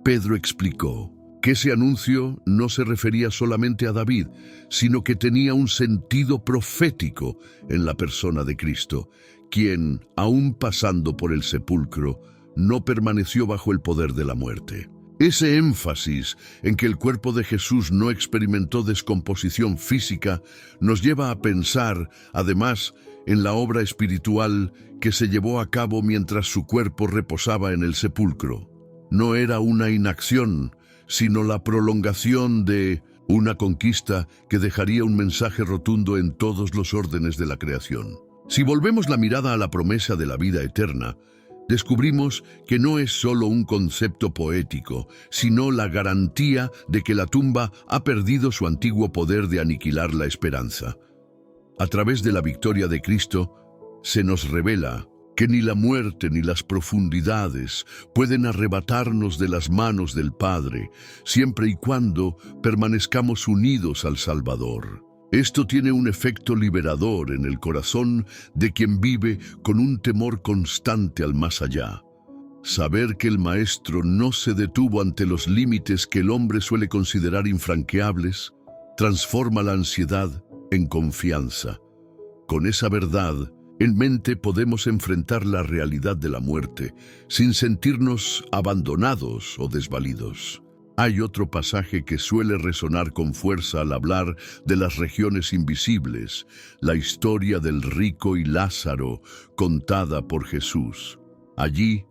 Pedro explicó que ese anuncio no se refería solamente a David, sino que tenía un sentido profético en la persona de Cristo, quien, aún pasando por el sepulcro, no permaneció bajo el poder de la muerte. Ese énfasis en que el cuerpo de Jesús no experimentó descomposición física nos lleva a pensar, además, en la obra espiritual que se llevó a cabo mientras su cuerpo reposaba en el sepulcro. No era una inacción, sino la prolongación de una conquista que dejaría un mensaje rotundo en todos los órdenes de la creación. Si volvemos la mirada a la promesa de la vida eterna, descubrimos que no es solo un concepto poético, sino la garantía de que la tumba ha perdido su antiguo poder de aniquilar la esperanza. A través de la victoria de Cristo, se nos revela que ni la muerte ni las profundidades pueden arrebatarnos de las manos del Padre, siempre y cuando permanezcamos unidos al Salvador. Esto tiene un efecto liberador en el corazón de quien vive con un temor constante al más allá. Saber que el Maestro no se detuvo ante los límites que el hombre suele considerar infranqueables, transforma la ansiedad en confianza. Con esa verdad en mente podemos enfrentar la realidad de la muerte sin sentirnos abandonados o desvalidos. Hay otro pasaje que suele resonar con fuerza al hablar de las regiones invisibles, la historia del rico y Lázaro, contada por Jesús. Allí,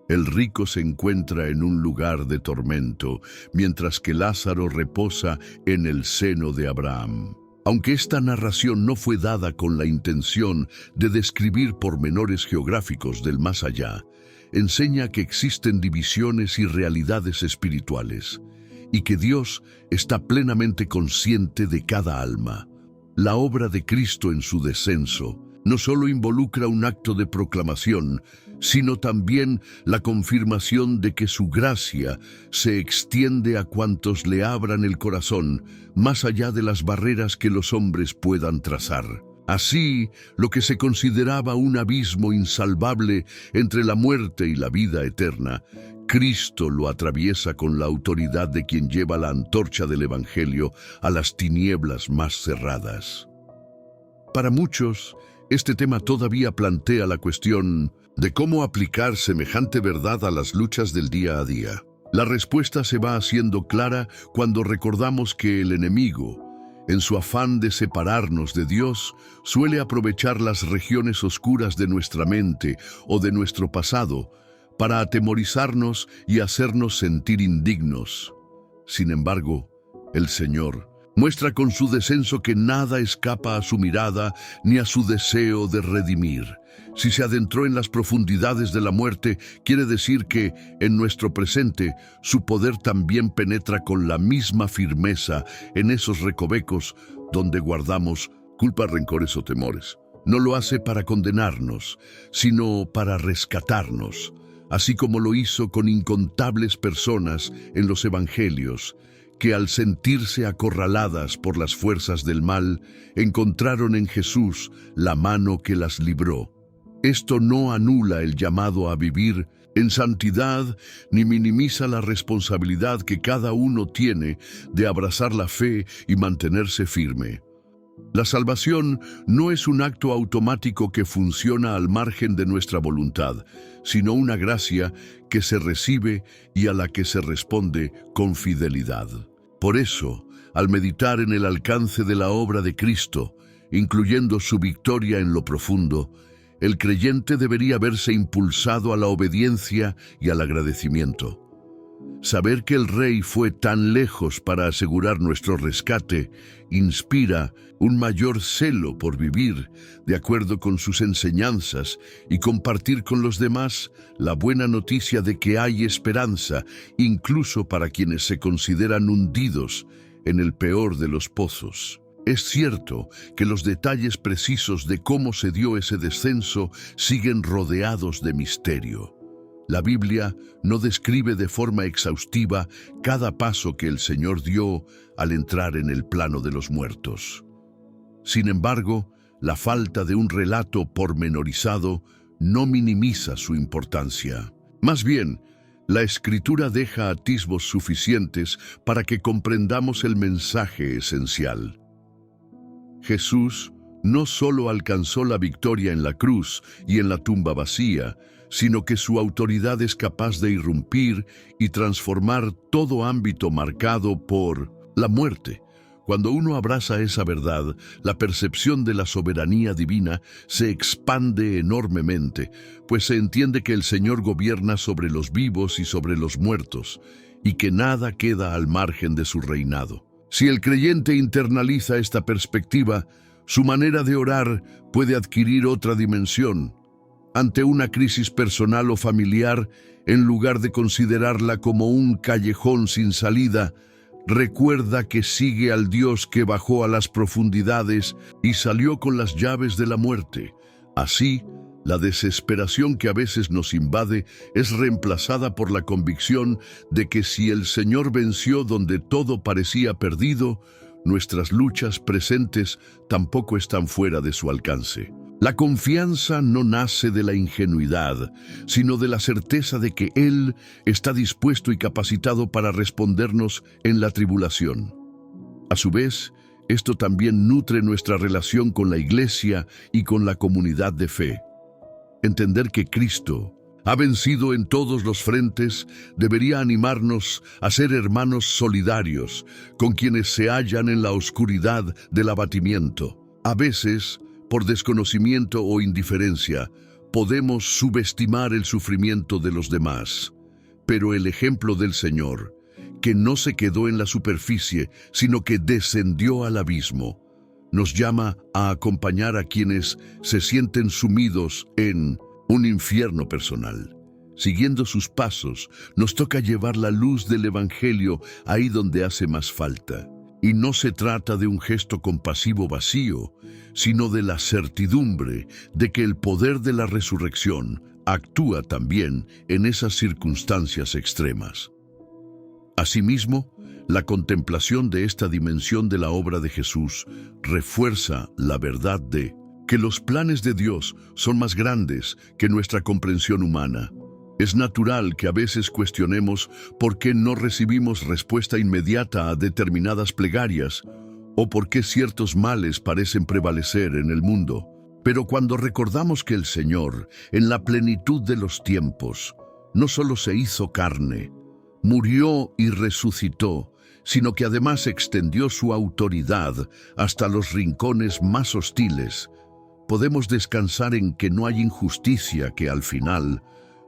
el rico se encuentra en un lugar de tormento, mientras que Lázaro reposa en el seno de Abraham. Aunque esta narración no fue dada con la intención de describir pormenores geográficos del más allá, enseña que existen divisiones y realidades espirituales, y que Dios está plenamente consciente de cada alma. La obra de Cristo en su descenso no solo involucra un acto de proclamación, sino también la confirmación de que su gracia se extiende a cuantos le abran el corazón, más allá de las barreras que los hombres puedan trazar. Así, lo que se consideraba un abismo insalvable entre la muerte y la vida eterna, Cristo lo atraviesa con la autoridad de quien lleva la antorcha del Evangelio a las tinieblas más cerradas. Para muchos, este tema todavía plantea la cuestión de cómo aplicar semejante verdad a las luchas del día a día. La respuesta se va haciendo clara cuando recordamos que el enemigo, en su afán de separarnos de Dios, suele aprovechar las regiones oscuras de nuestra mente o de nuestro pasado para atemorizarnos y hacernos sentir indignos. Sin embargo, el Señor muestra con su descenso que nada escapa a su mirada ni a su deseo de redimir. Si se adentró en las profundidades de la muerte, quiere decir que, en nuestro presente, su poder también penetra con la misma firmeza en esos recovecos donde guardamos culpas, rencores o temores. No lo hace para condenarnos, sino para rescatarnos, así como lo hizo con incontables personas en los evangelios, que al sentirse acorraladas por las fuerzas del mal, encontraron en Jesús la mano que las libró. Esto no anula el llamado a vivir en santidad ni minimiza la responsabilidad que cada uno tiene de abrazar la fe y mantenerse firme. La salvación no es un acto automático que funciona al margen de nuestra voluntad, sino una gracia que se recibe y a la que se responde con fidelidad. Por eso, al meditar en el alcance de la obra de Cristo, incluyendo su victoria en lo profundo, el creyente debería verse impulsado a la obediencia y al agradecimiento. Saber que el Rey fue tan lejos para asegurar nuestro rescate inspira un mayor celo por vivir de acuerdo con sus enseñanzas y compartir con los demás la buena noticia de que hay esperanza, incluso para quienes se consideran hundidos en el peor de los pozos. Es cierto que los detalles precisos de cómo se dio ese descenso siguen rodeados de misterio. La Biblia no describe de forma exhaustiva cada paso que el Señor dio al entrar en el plano de los muertos. Sin embargo, la falta de un relato pormenorizado no minimiza su importancia. Más bien, la Escritura deja atisbos suficientes para que comprendamos el mensaje esencial. Jesús no solo alcanzó la victoria en la cruz y en la tumba vacía, sino que su autoridad es capaz de irrumpir y transformar todo ámbito marcado por la muerte. Cuando uno abraza esa verdad, la percepción de la soberanía divina se expande enormemente, pues se entiende que el Señor gobierna sobre los vivos y sobre los muertos, y que nada queda al margen de su reinado. Si el creyente internaliza esta perspectiva, su manera de orar puede adquirir otra dimensión. Ante una crisis personal o familiar, en lugar de considerarla como un callejón sin salida, recuerda que sigue al Dios que bajó a las profundidades y salió con las llaves de la muerte. Así, la desesperación que a veces nos invade es reemplazada por la convicción de que si el Señor venció donde todo parecía perdido, nuestras luchas presentes tampoco están fuera de su alcance. La confianza no nace de la ingenuidad, sino de la certeza de que Él está dispuesto y capacitado para respondernos en la tribulación. A su vez, esto también nutre nuestra relación con la Iglesia y con la comunidad de fe. Entender que Cristo ha vencido en todos los frentes debería animarnos a ser hermanos solidarios con quienes se hallan en la oscuridad del abatimiento. A veces, por desconocimiento o indiferencia, podemos subestimar el sufrimiento de los demás. Pero el ejemplo del Señor, que no se quedó en la superficie, sino que descendió al abismo, nos llama a acompañar a quienes se sienten sumidos en un infierno personal. Siguiendo sus pasos, nos toca llevar la luz del Evangelio ahí donde hace más falta. Y no se trata de un gesto compasivo vacío, sino de la certidumbre de que el poder de la resurrección actúa también en esas circunstancias extremas. Asimismo, la contemplación de esta dimensión de la obra de Jesús refuerza la verdad de que los planes de Dios son más grandes que nuestra comprensión humana. Es natural que a veces cuestionemos por qué no recibimos respuesta inmediata a determinadas plegarias o por qué ciertos males parecen prevalecer en el mundo. Pero cuando recordamos que el Señor, en la plenitud de los tiempos, no solo se hizo carne, murió y resucitó, sino que además extendió su autoridad hasta los rincones más hostiles, podemos descansar en que no hay injusticia que al final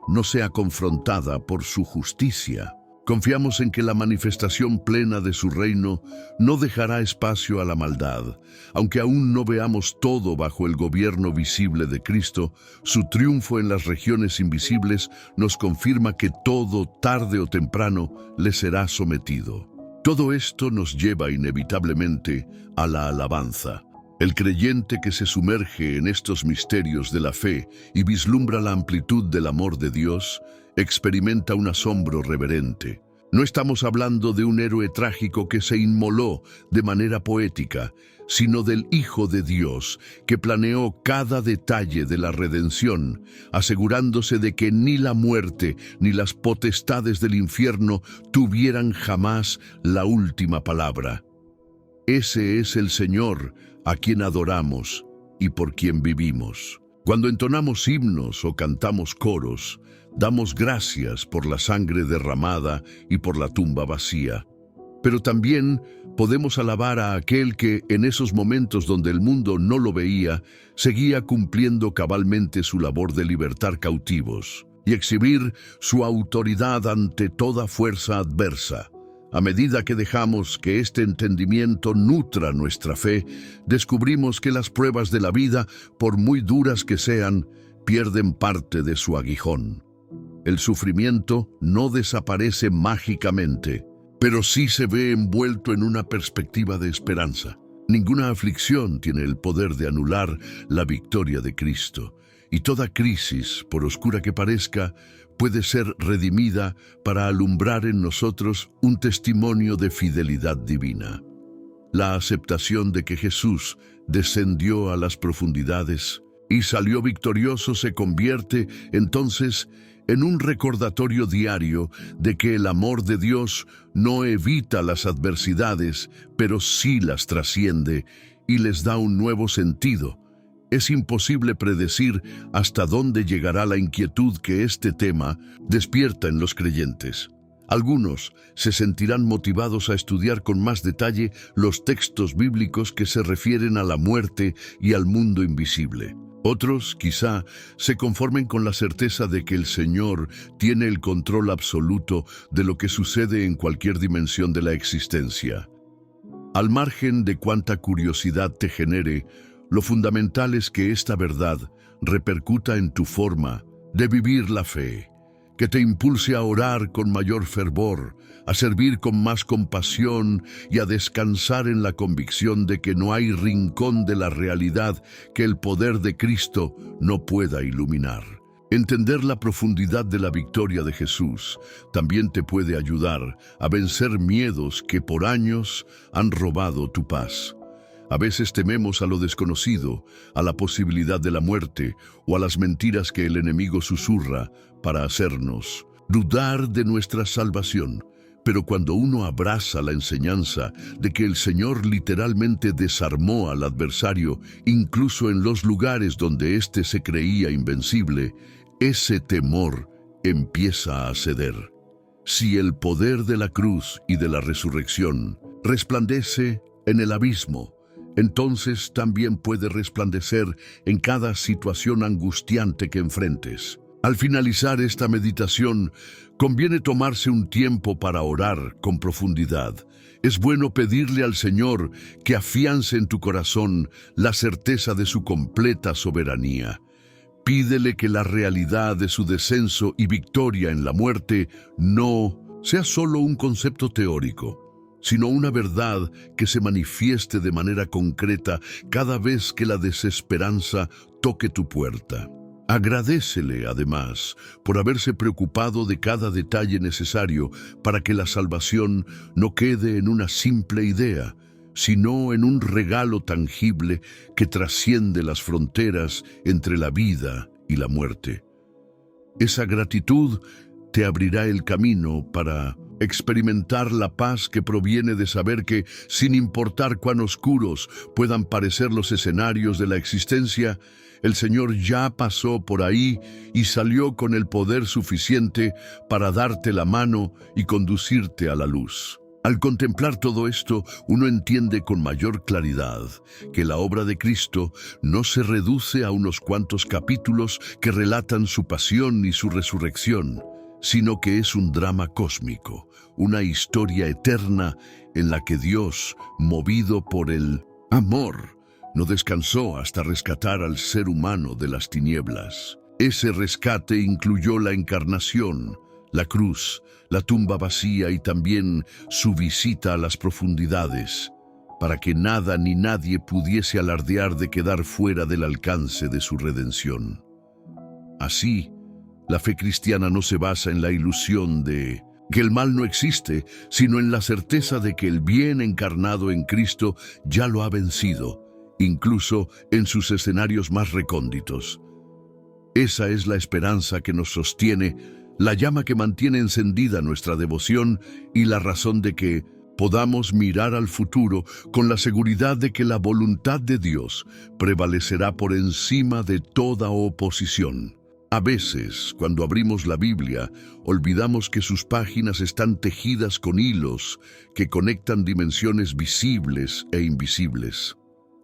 no sea confrontada por su justicia. Confiamos en que la manifestación plena de su reino no dejará espacio a la maldad. Aunque aún no veamos todo bajo el gobierno visible de Cristo, su triunfo en las regiones invisibles nos confirma que todo, tarde o temprano, le será sometido. Todo esto nos lleva inevitablemente a la alabanza. El creyente que se sumerge en estos misterios de la fe y vislumbra la amplitud del amor de Dios, experimenta un asombro reverente. No estamos hablando de un héroe trágico que se inmoló de manera poética, sino del Hijo de Dios, que planeó cada detalle de la redención, asegurándose de que ni la muerte ni las potestades del infierno tuvieran jamás la última palabra. Ese es el Señor a quien adoramos y por quien vivimos. Cuando entonamos himnos o cantamos coros, damos gracias por la sangre derramada y por la tumba vacía. Pero también podemos alabar a aquel que, en esos momentos donde el mundo no lo veía, seguía cumpliendo cabalmente su labor de libertar cautivos y exhibir su autoridad ante toda fuerza adversa. A medida que dejamos que este entendimiento nutra nuestra fe, descubrimos que las pruebas de la vida, por muy duras que sean, pierden parte de su aguijón. El sufrimiento no desaparece mágicamente, pero sí se ve envuelto en una perspectiva de esperanza. Ninguna aflicción tiene el poder de anular la victoria de Cristo, y toda crisis, por oscura que parezca, puede ser redimida para alumbrar en nosotros un testimonio de fidelidad divina. La aceptación de que Jesús descendió a las profundidades y salió victorioso se convierte, entonces, en un recordatorio diario de que el amor de Dios no evita las adversidades, pero sí las trasciende y les da un nuevo sentido. Es imposible predecir hasta dónde llegará la inquietud que este tema despierta en los creyentes. Algunos se sentirán motivados a estudiar con más detalle los textos bíblicos que se refieren a la muerte y al mundo invisible. Otros, quizá, se conformen con la certeza de que el Señor tiene el control absoluto de lo que sucede en cualquier dimensión de la existencia. Al margen de cuánta curiosidad te genere, lo fundamental es que esta verdad repercuta en tu forma de vivir la fe, que te impulse a orar con mayor fervor, a servir con más compasión y a descansar en la convicción de que no hay rincón de la realidad que el poder de Cristo no pueda iluminar. Entender la profundidad de la victoria de Jesús también te puede ayudar a vencer miedos que por años han robado tu paz. A veces tememos a lo desconocido, a la posibilidad de la muerte o a las mentiras que el enemigo susurra para hacernos dudar de nuestra salvación. Pero cuando uno abraza la enseñanza de que el Señor literalmente desarmó al adversario, incluso en los lugares donde éste se creía invencible, ese temor empieza a ceder. Si el poder de la cruz y de la resurrección resplandece en el abismo, entonces también puede resplandecer en cada situación angustiante que enfrentes. Al finalizar esta meditación, conviene tomarse un tiempo para orar con profundidad. Es bueno pedirle al Señor que afiance en tu corazón la certeza de su completa soberanía. Pídele que la realidad de su descenso y victoria en la muerte no sea solo un concepto teórico, sino una verdad que se manifieste de manera concreta cada vez que la desesperanza toque tu puerta. Agradécele, además, por haberse preocupado de cada detalle necesario para que la salvación no quede en una simple idea, sino en un regalo tangible que trasciende las fronteras entre la vida y la muerte. Esa gratitud te abrirá el camino para experimentar la paz que proviene de saber que, sin importar cuán oscuros puedan parecer los escenarios de la existencia, el Señor ya pasó por ahí y salió con el poder suficiente para darte la mano y conducirte a la luz. Al contemplar todo esto, uno entiende con mayor claridad que la obra de Cristo no se reduce a unos cuantos capítulos que relatan su pasión y su resurrección, sino que es un drama cósmico, una historia eterna en la que Dios, movido por el amor, no descansó hasta rescatar al ser humano de las tinieblas. Ese rescate incluyó la encarnación, la cruz, la tumba vacía y también su visita a las profundidades, para que nada ni nadie pudiese alardear de quedar fuera del alcance de su redención. Así, la fe cristiana no se basa en la ilusión de que el mal no existe, sino en la certeza de que el bien encarnado en Cristo ya lo ha vencido, incluso en sus escenarios más recónditos. Esa es la esperanza que nos sostiene, la llama que mantiene encendida nuestra devoción y la razón de que podamos mirar al futuro con la seguridad de que la voluntad de Dios prevalecerá por encima de toda oposición. A veces, cuando abrimos la Biblia, olvidamos que sus páginas están tejidas con hilos que conectan dimensiones visibles e invisibles.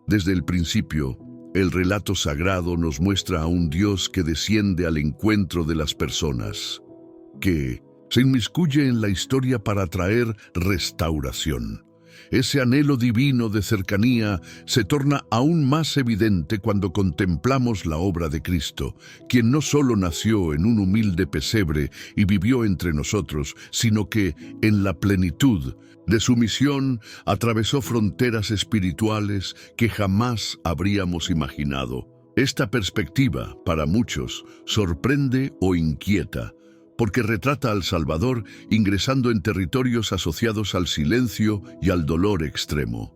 Desde el principio, el relato sagrado nos muestra a un Dios que desciende al encuentro de las personas, que se inmiscuye en la historia para traer restauración. Ese anhelo divino de cercanía se torna aún más evidente cuando contemplamos la obra de Cristo, quien no solo nació en un humilde pesebre y vivió entre nosotros, sino que, en la plenitud de su misión, atravesó fronteras espirituales que jamás habríamos imaginado. Esta perspectiva, para muchos, sorprende o inquieta, porque retrata al Salvador ingresando en territorios asociados al silencio y al dolor extremo.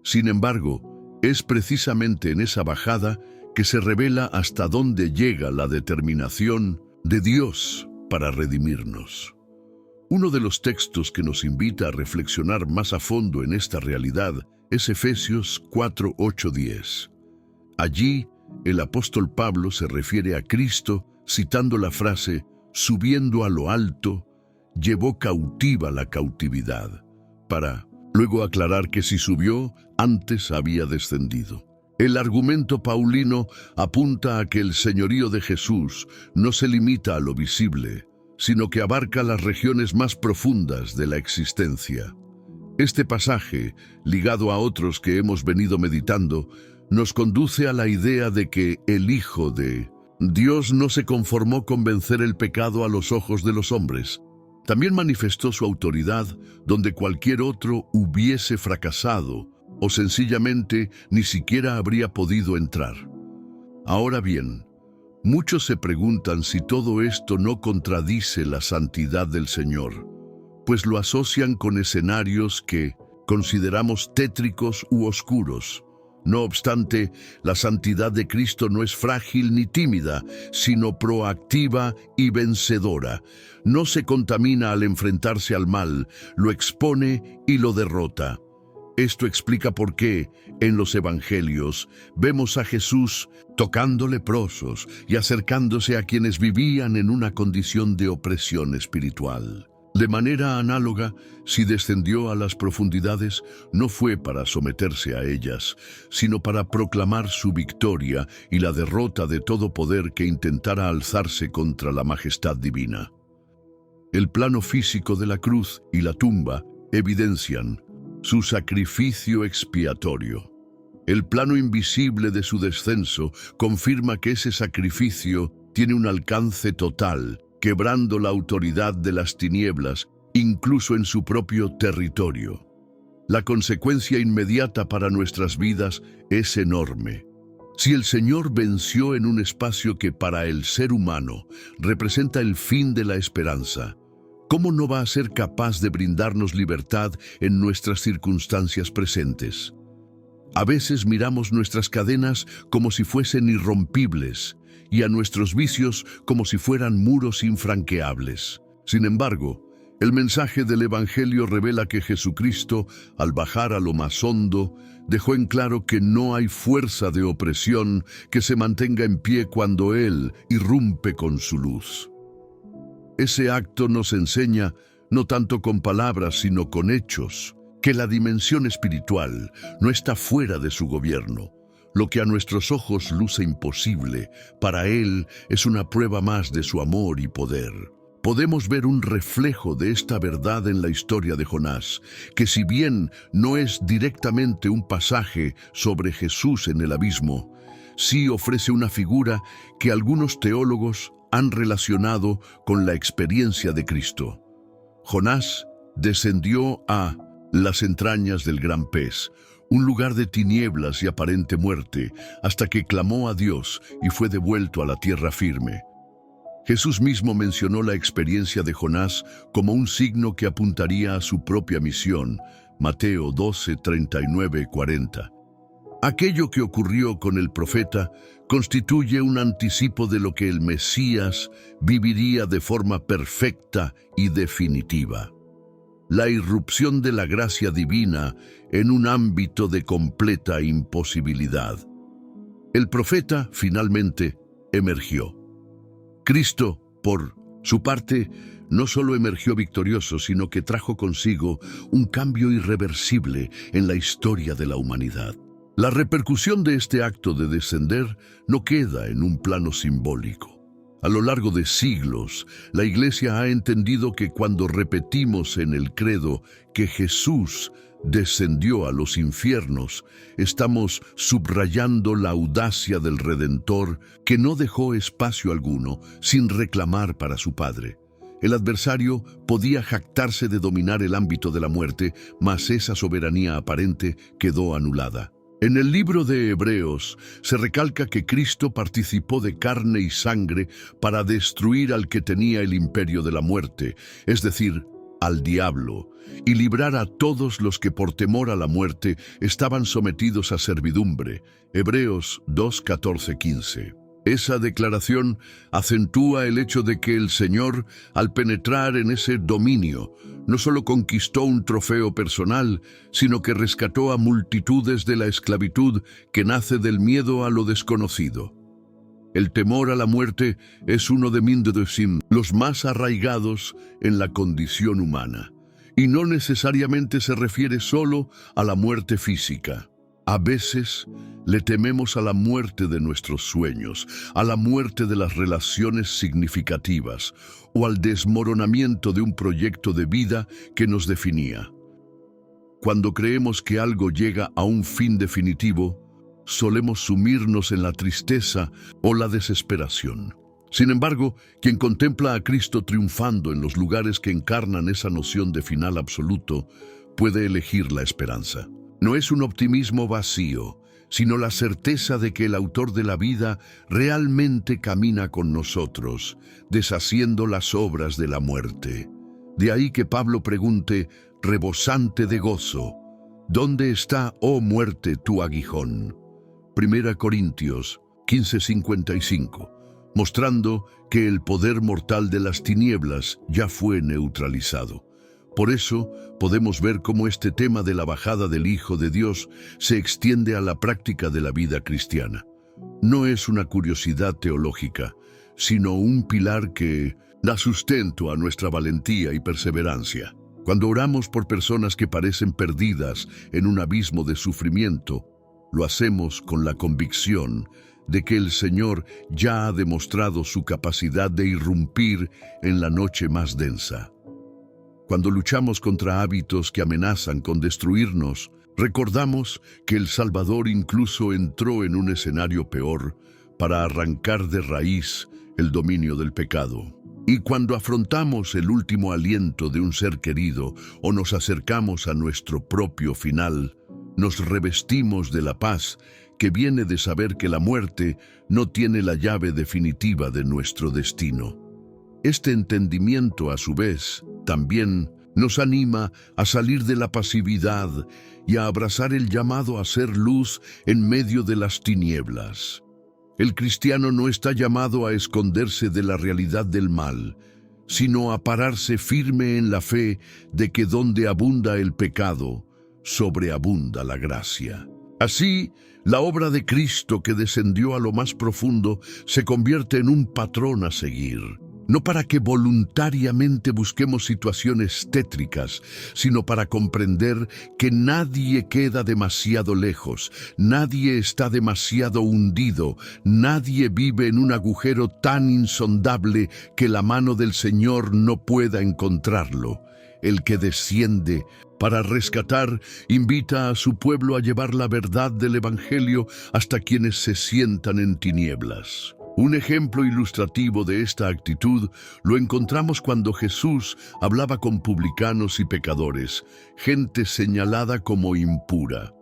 Sin embargo, es precisamente en esa bajada que se revela hasta dónde llega la determinación de Dios para redimirnos. Uno de los textos que nos invita a reflexionar más a fondo en esta realidad es Efesios 4, 8, 10. Allí, el apóstol Pablo se refiere a Cristo citando la frase «subiendo a lo alto, llevó cautiva la cautividad», para luego aclarar que si subió, antes había descendido. El argumento paulino apunta a que el señorío de Jesús no se limita a lo visible, sino que abarca las regiones más profundas de la existencia. Este pasaje, ligado a otros que hemos venido meditando, nos conduce a la idea de que el Hijo de Dios no se conformó con vencer el pecado a los ojos de los hombres. También manifestó su autoridad donde cualquier otro hubiese fracasado o sencillamente ni siquiera habría podido entrar. Ahora bien, muchos se preguntan si todo esto no contradice la santidad del Señor, pues lo asocian con escenarios que consideramos tétricos u oscuros. No obstante, la santidad de Cristo no es frágil ni tímida, sino proactiva y vencedora. No se contamina al enfrentarse al mal, lo expone y lo derrota. Esto explica por qué, en los evangelios, vemos a Jesús tocando leprosos y acercándose a quienes vivían en una condición de opresión espiritual. De manera análoga, si descendió a las profundidades, no fue para someterse a ellas, sino para proclamar su victoria y la derrota de todo poder que intentara alzarse contra la majestad divina. El plano físico de la cruz y la tumba evidencian su sacrificio expiatorio. El plano invisible de su descenso confirma que ese sacrificio tiene un alcance total, quebrando la autoridad de las tinieblas, incluso en su propio territorio. La consecuencia inmediata para nuestras vidas es enorme. Si el Señor venció en un espacio que para el ser humano representa el fin de la esperanza, ¿cómo no va a ser capaz de brindarnos libertad en nuestras circunstancias presentes? A veces miramos nuestras cadenas como si fuesen irrompibles, y a nuestros vicios como si fueran muros infranqueables. Sin embargo, el mensaje del Evangelio revela que Jesucristo, al bajar a lo más hondo, dejó en claro que no hay fuerza de opresión que se mantenga en pie cuando Él irrumpe con su luz. Ese acto nos enseña, no tanto con palabras sino con hechos, que la dimensión espiritual no está fuera de su gobierno. Lo que a nuestros ojos luce imposible, para Él es una prueba más de su amor y poder. Podemos ver un reflejo de esta verdad en la historia de Jonás, que si bien no es directamente un pasaje sobre Jesús en el abismo, sí ofrece una figura que algunos teólogos han relacionado con la experiencia de Cristo. Jonás descendió a las entrañas del gran pez, un lugar de tinieblas y aparente muerte, hasta que clamó a Dios y fue devuelto a la tierra firme. Jesús mismo mencionó la experiencia de Jonás como un signo que apuntaría a su propia misión, Mateo 12, 39, 40. Aquello que ocurrió con el profeta constituye un anticipo de lo que el Mesías viviría de forma perfecta y definitiva. La irrupción de la gracia divina en un ámbito de completa imposibilidad. El profeta finalmente emergió. Cristo, por su parte, no solo emergió victorioso, sino que trajo consigo un cambio irreversible en la historia de la humanidad. La repercusión de este acto de descender no queda en un plano simbólico. A lo largo de siglos, la Iglesia ha entendido que cuando repetimos en el credo que Jesús descendió a los infiernos, estamos subrayando la audacia del Redentor que no dejó espacio alguno sin reclamar para su Padre. El adversario podía jactarse de dominar el ámbito de la muerte, mas esa soberanía aparente quedó anulada. En el libro de Hebreos se recalca que Cristo participó de carne y sangre para destruir al que tenía el imperio de la muerte, es decir, al diablo, y librar a todos los que por temor a la muerte estaban sometidos a servidumbre. Hebreos 2, 14, 15. Esa declaración acentúa el hecho de que el Señor, al penetrar en ese dominio, no solo conquistó un trofeo personal, sino que rescató a multitudes de la esclavitud que nace del miedo a lo desconocido. El temor a la muerte es uno de los más arraigados en la condición humana, y no necesariamente se refiere solo a la muerte física. A veces le tememos a la muerte de nuestros sueños, a la muerte de las relaciones significativas o al desmoronamiento de un proyecto de vida que nos definía. Cuando creemos que algo llega a un fin definitivo, solemos sumirnos en la tristeza o la desesperación. Sin embargo, quien contempla a Cristo triunfando en los lugares que encarnan esa noción de final absoluto, puede elegir la esperanza. No es un optimismo vacío, sino la certeza de que el autor de la vida realmente camina con nosotros, deshaciendo las obras de la muerte. De ahí que Pablo pregunte, rebosante de gozo, ¿dónde está, oh muerte, tu aguijón? 1 Corintios 15:55, mostrando que el poder mortal de las tinieblas ya fue neutralizado. Por eso, podemos ver cómo este tema de la bajada del Hijo de Dios se extiende a la práctica de la vida cristiana. No es una curiosidad teológica, sino un pilar que da sustento a nuestra valentía y perseverancia. Cuando oramos por personas que parecen perdidas en un abismo de sufrimiento, lo hacemos con la convicción de que el Señor ya ha demostrado su capacidad de irrumpir en la noche más densa. Cuando luchamos contra hábitos que amenazan con destruirnos, recordamos que el Salvador incluso entró en un escenario peor para arrancar de raíz el dominio del pecado. Y cuando afrontamos el último aliento de un ser querido o nos acercamos a nuestro propio final, nos revestimos de la paz que viene de saber que la muerte no tiene la llave definitiva de nuestro destino. Este entendimiento, a su vez, también nos anima a salir de la pasividad y a abrazar el llamado a ser luz en medio de las tinieblas. El cristiano no está llamado a esconderse de la realidad del mal, sino a pararse firme en la fe de que donde abunda el pecado, sobreabunda la gracia. Así, la obra de Cristo que descendió a lo más profundo se convierte en un patrón a seguir. No para que voluntariamente busquemos situaciones tétricas, sino para comprender que nadie queda demasiado lejos, nadie está demasiado hundido, nadie vive en un agujero tan insondable que la mano del Señor no pueda encontrarlo. El que desciende para rescatar invita a su pueblo a llevar la verdad del Evangelio hasta quienes se sientan en tinieblas. Un ejemplo ilustrativo de esta actitud lo encontramos cuando Jesús hablaba con publicanos y pecadores, gente señalada como impura.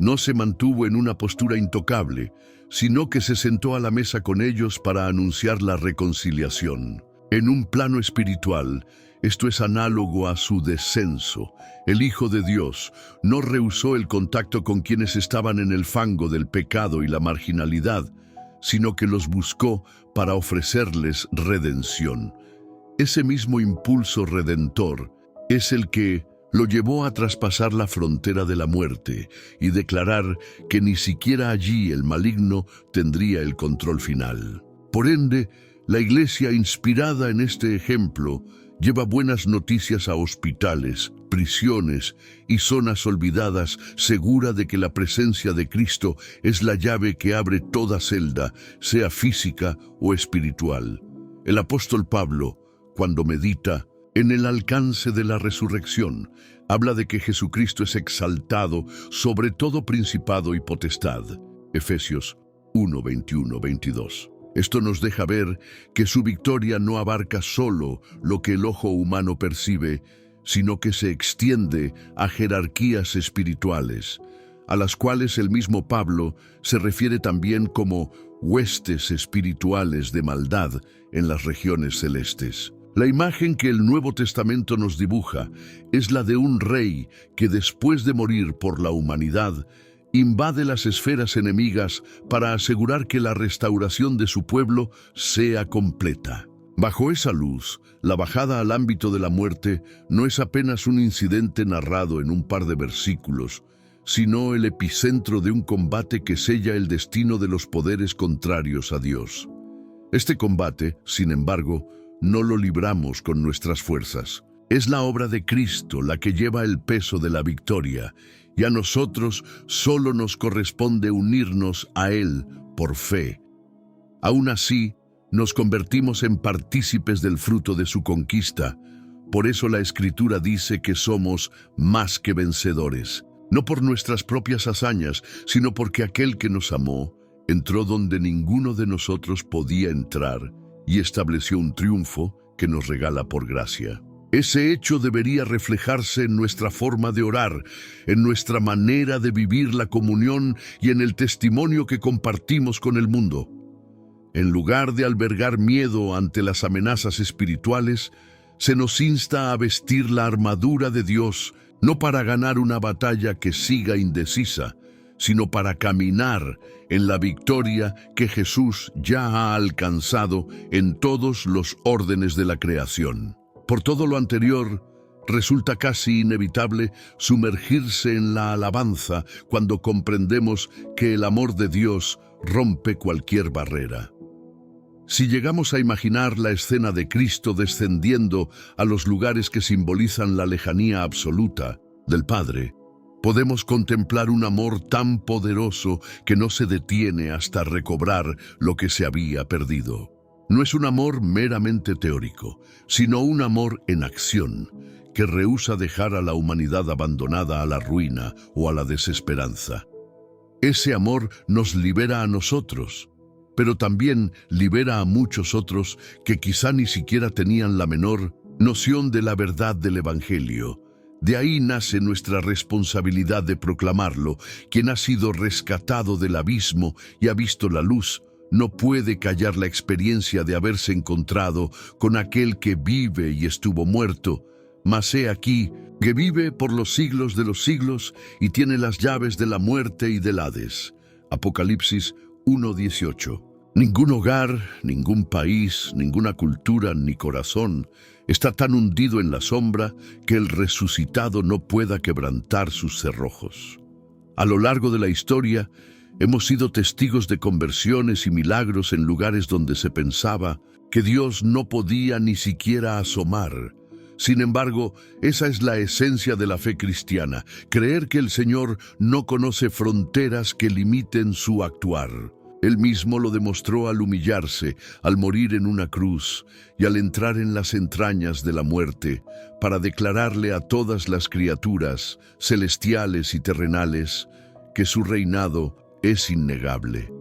No se mantuvo en una postura intocable, sino que se sentó a la mesa con ellos para anunciar la reconciliación. En un plano espiritual, esto es análogo a su descenso. El Hijo de Dios no rehusó el contacto con quienes estaban en el fango del pecado y la marginalidad, sino que los buscó para ofrecerles redención. Ese mismo impulso redentor es el que lo llevó a traspasar la frontera de la muerte y declarar que ni siquiera allí el maligno tendría el control final. Por ende, la Iglesia, inspirada en este ejemplo, lleva buenas noticias a hospitales, prisiones y zonas olvidadas, segura de que la presencia de Cristo es la llave que abre toda celda, sea física o espiritual. El apóstol Pablo, cuando medita en el alcance de la resurrección, habla de que Jesucristo es exaltado sobre todo principado y potestad. Efesios 1, 21, 22. Esto nos deja ver que su victoria no abarca solo lo que el ojo humano percibe, sino que se extiende a jerarquías espirituales, a las cuales el mismo Pablo se refiere también como huestes espirituales de maldad en las regiones celestes. La imagen que el Nuevo Testamento nos dibuja es la de un rey que después de morir por la humanidad, invade las esferas enemigas para asegurar que la restauración de su pueblo sea completa. Bajo esa luz, la bajada al ámbito de la muerte no es apenas un incidente narrado en un par de versículos, sino el epicentro de un combate que sella el destino de los poderes contrarios a Dios. Este combate, sin embargo, no lo libramos con nuestras fuerzas. Es la obra de Cristo la que lleva el peso de la victoria, y a nosotros solo nos corresponde unirnos a Él por fe. Aún así, nos convertimos en partícipes del fruto de su conquista. Por eso la Escritura dice que somos más que vencedores, no por nuestras propias hazañas, sino porque aquel que nos amó entró donde ninguno de nosotros podía entrar y estableció un triunfo que nos regala por gracia. Ese hecho debería reflejarse en nuestra forma de orar, en nuestra manera de vivir la comunión y en el testimonio que compartimos con el mundo. En lugar de albergar miedo ante las amenazas espirituales, se nos insta a vestir la armadura de Dios, no para ganar una batalla que siga indecisa, sino para caminar en la victoria que Jesús ya ha alcanzado en todos los órdenes de la creación. Por todo lo anterior, resulta casi inevitable sumergirse en la alabanza cuando comprendemos que el amor de Dios rompe cualquier barrera. Si llegamos a imaginar la escena de Cristo descendiendo a los lugares que simbolizan la lejanía absoluta del Padre, podemos contemplar un amor tan poderoso que no se detiene hasta recobrar lo que se había perdido. No es un amor meramente teórico, sino un amor en acción, que rehúsa dejar a la humanidad abandonada a la ruina o a la desesperanza. Ese amor nos libera a nosotros, pero también libera a muchos otros que quizá ni siquiera tenían la menor noción de la verdad del Evangelio. De ahí nace nuestra responsabilidad de proclamarlo. Quien ha sido rescatado del abismo y ha visto la luz, no puede callar la experiencia de haberse encontrado con aquel que vive y estuvo muerto, mas he aquí que vive por los siglos de los siglos y tiene las llaves de la muerte y del Hades. Apocalipsis 1:18. Ningún hogar, ningún país, ninguna cultura ni corazón está tan hundido en la sombra que el resucitado no pueda quebrantar sus cerrojos. A lo largo de la historia, hemos sido testigos de conversiones y milagros en lugares donde se pensaba que Dios no podía ni siquiera asomar. Sin embargo, esa es la esencia de la fe cristiana, creer que el Señor no conoce fronteras que limiten su actuar. Él mismo lo demostró al humillarse, al morir en una cruz y al entrar en las entrañas de la muerte, para declararle a todas las criaturas, celestiales y terrenales, que su reinado es innegable.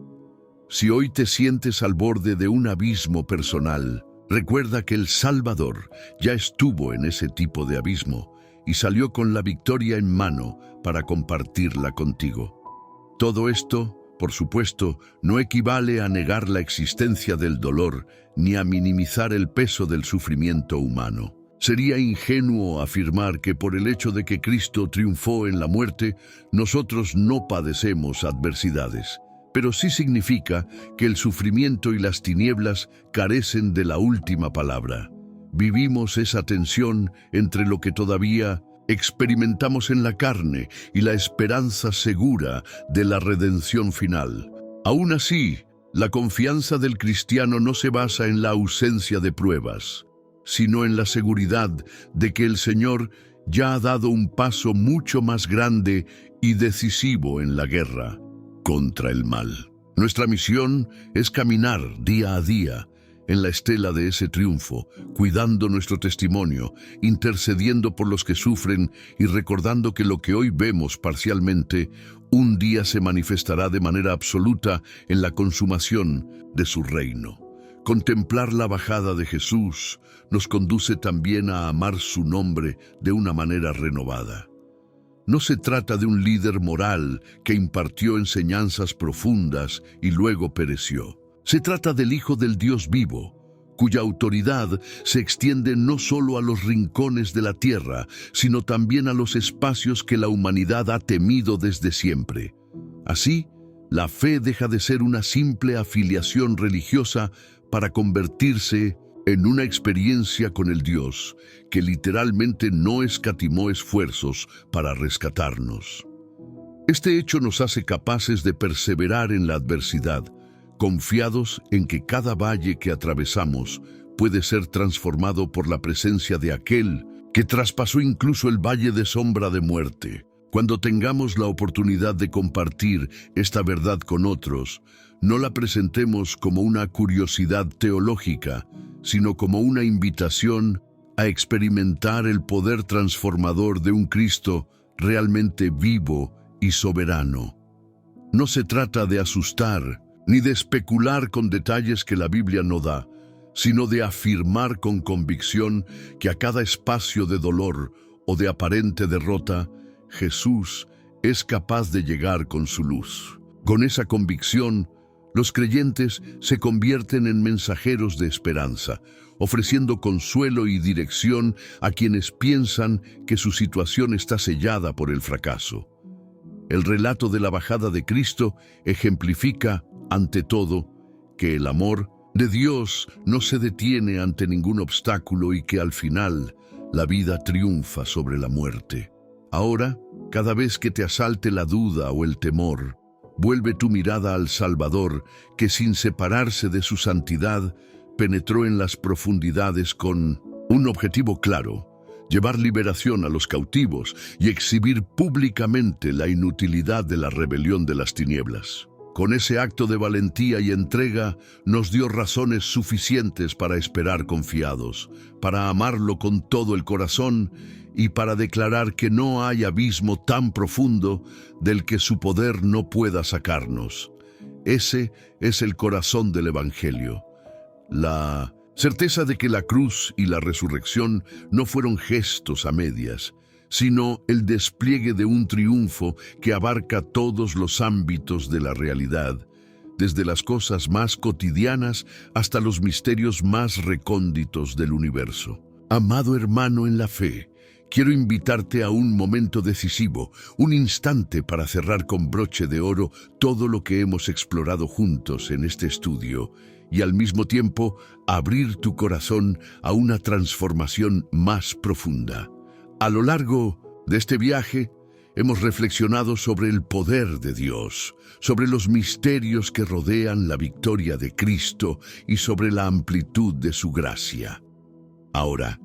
Si hoy te sientes al borde de un abismo personal, recuerda que el Salvador ya estuvo en ese tipo de abismo y salió con la victoria en mano para compartirla contigo. Todo esto por supuesto, no equivale a negar la existencia del dolor ni a minimizar el peso del sufrimiento humano. Sería ingenuo afirmar que por el hecho de que Cristo triunfó en la muerte, nosotros no padecemos adversidades. Pero sí significa que el sufrimiento y las tinieblas carecen de la última palabra. Vivimos esa tensión entre lo que todavía experimentamos en la carne y la esperanza segura de la redención final. Aún así, la confianza del cristiano no se basa en la ausencia de pruebas, sino en la seguridad de que el Señor ya ha dado un paso mucho más grande y decisivo en la guerra contra el mal. Nuestra misión es caminar día a día en la estela de ese triunfo, cuidando nuestro testimonio, intercediendo por los que sufren y recordando que lo que hoy vemos parcialmente, un día se manifestará de manera absoluta en la consumación de su reino. Contemplar la bajada de Jesús nos conduce también a amar su nombre de una manera renovada. No se trata de un líder moral que impartió enseñanzas profundas y luego pereció. Se trata del Hijo del Dios vivo, cuya autoridad se extiende no solo a los rincones de la tierra, sino también a los espacios que la humanidad ha temido desde siempre. Así, la fe deja de ser una simple afiliación religiosa para convertirse en una experiencia con el Dios que literalmente no escatimó esfuerzos para rescatarnos. Este hecho nos hace capaces de perseverar en la adversidad, confiados en que cada valle que atravesamos puede ser transformado por la presencia de aquel que traspasó incluso el valle de sombra de muerte. Cuando tengamos la oportunidad de compartir esta verdad con otros, no la presentemos como una curiosidad teológica, sino como una invitación a experimentar el poder transformador de un Cristo realmente vivo y soberano. No se trata de asustar, ni de especular con detalles que la Biblia no da, sino de afirmar con convicción que a cada espacio de dolor o de aparente derrota, Jesús es capaz de llegar con su luz. Con esa convicción, los creyentes se convierten en mensajeros de esperanza, ofreciendo consuelo y dirección a quienes piensan que su situación está sellada por el fracaso. El relato de la bajada de Cristo ejemplifica, ante todo, que el amor de Dios no se detiene ante ningún obstáculo y que al final la vida triunfa sobre la muerte. Ahora, cada vez que te asalte la duda o el temor, vuelve tu mirada al Salvador, que sin separarse de su santidad, penetró en las profundidades con un objetivo claro: llevar liberación a los cautivos y exhibir públicamente la inutilidad de la rebelión de las tinieblas. Con ese acto de valentía y entrega, nos dio razones suficientes para esperar confiados, para amarlo con todo el corazón y para declarar que no hay abismo tan profundo del que su poder no pueda sacarnos. Ese es el corazón del Evangelio. La certeza de que la cruz y la resurrección no fueron gestos a medias, sino el despliegue de un triunfo que abarca todos los ámbitos de la realidad, desde las cosas más cotidianas hasta los misterios más recónditos del universo. Amado hermano en la fe, quiero invitarte a un momento decisivo, un instante para cerrar con broche de oro todo lo que hemos explorado juntos en este estudio y al mismo tiempo abrir tu corazón a una transformación más profunda. A lo largo de este viaje, hemos reflexionado sobre el poder de Dios, sobre los misterios que rodean la victoria de Cristo y sobre la amplitud de su gracia. Ahora,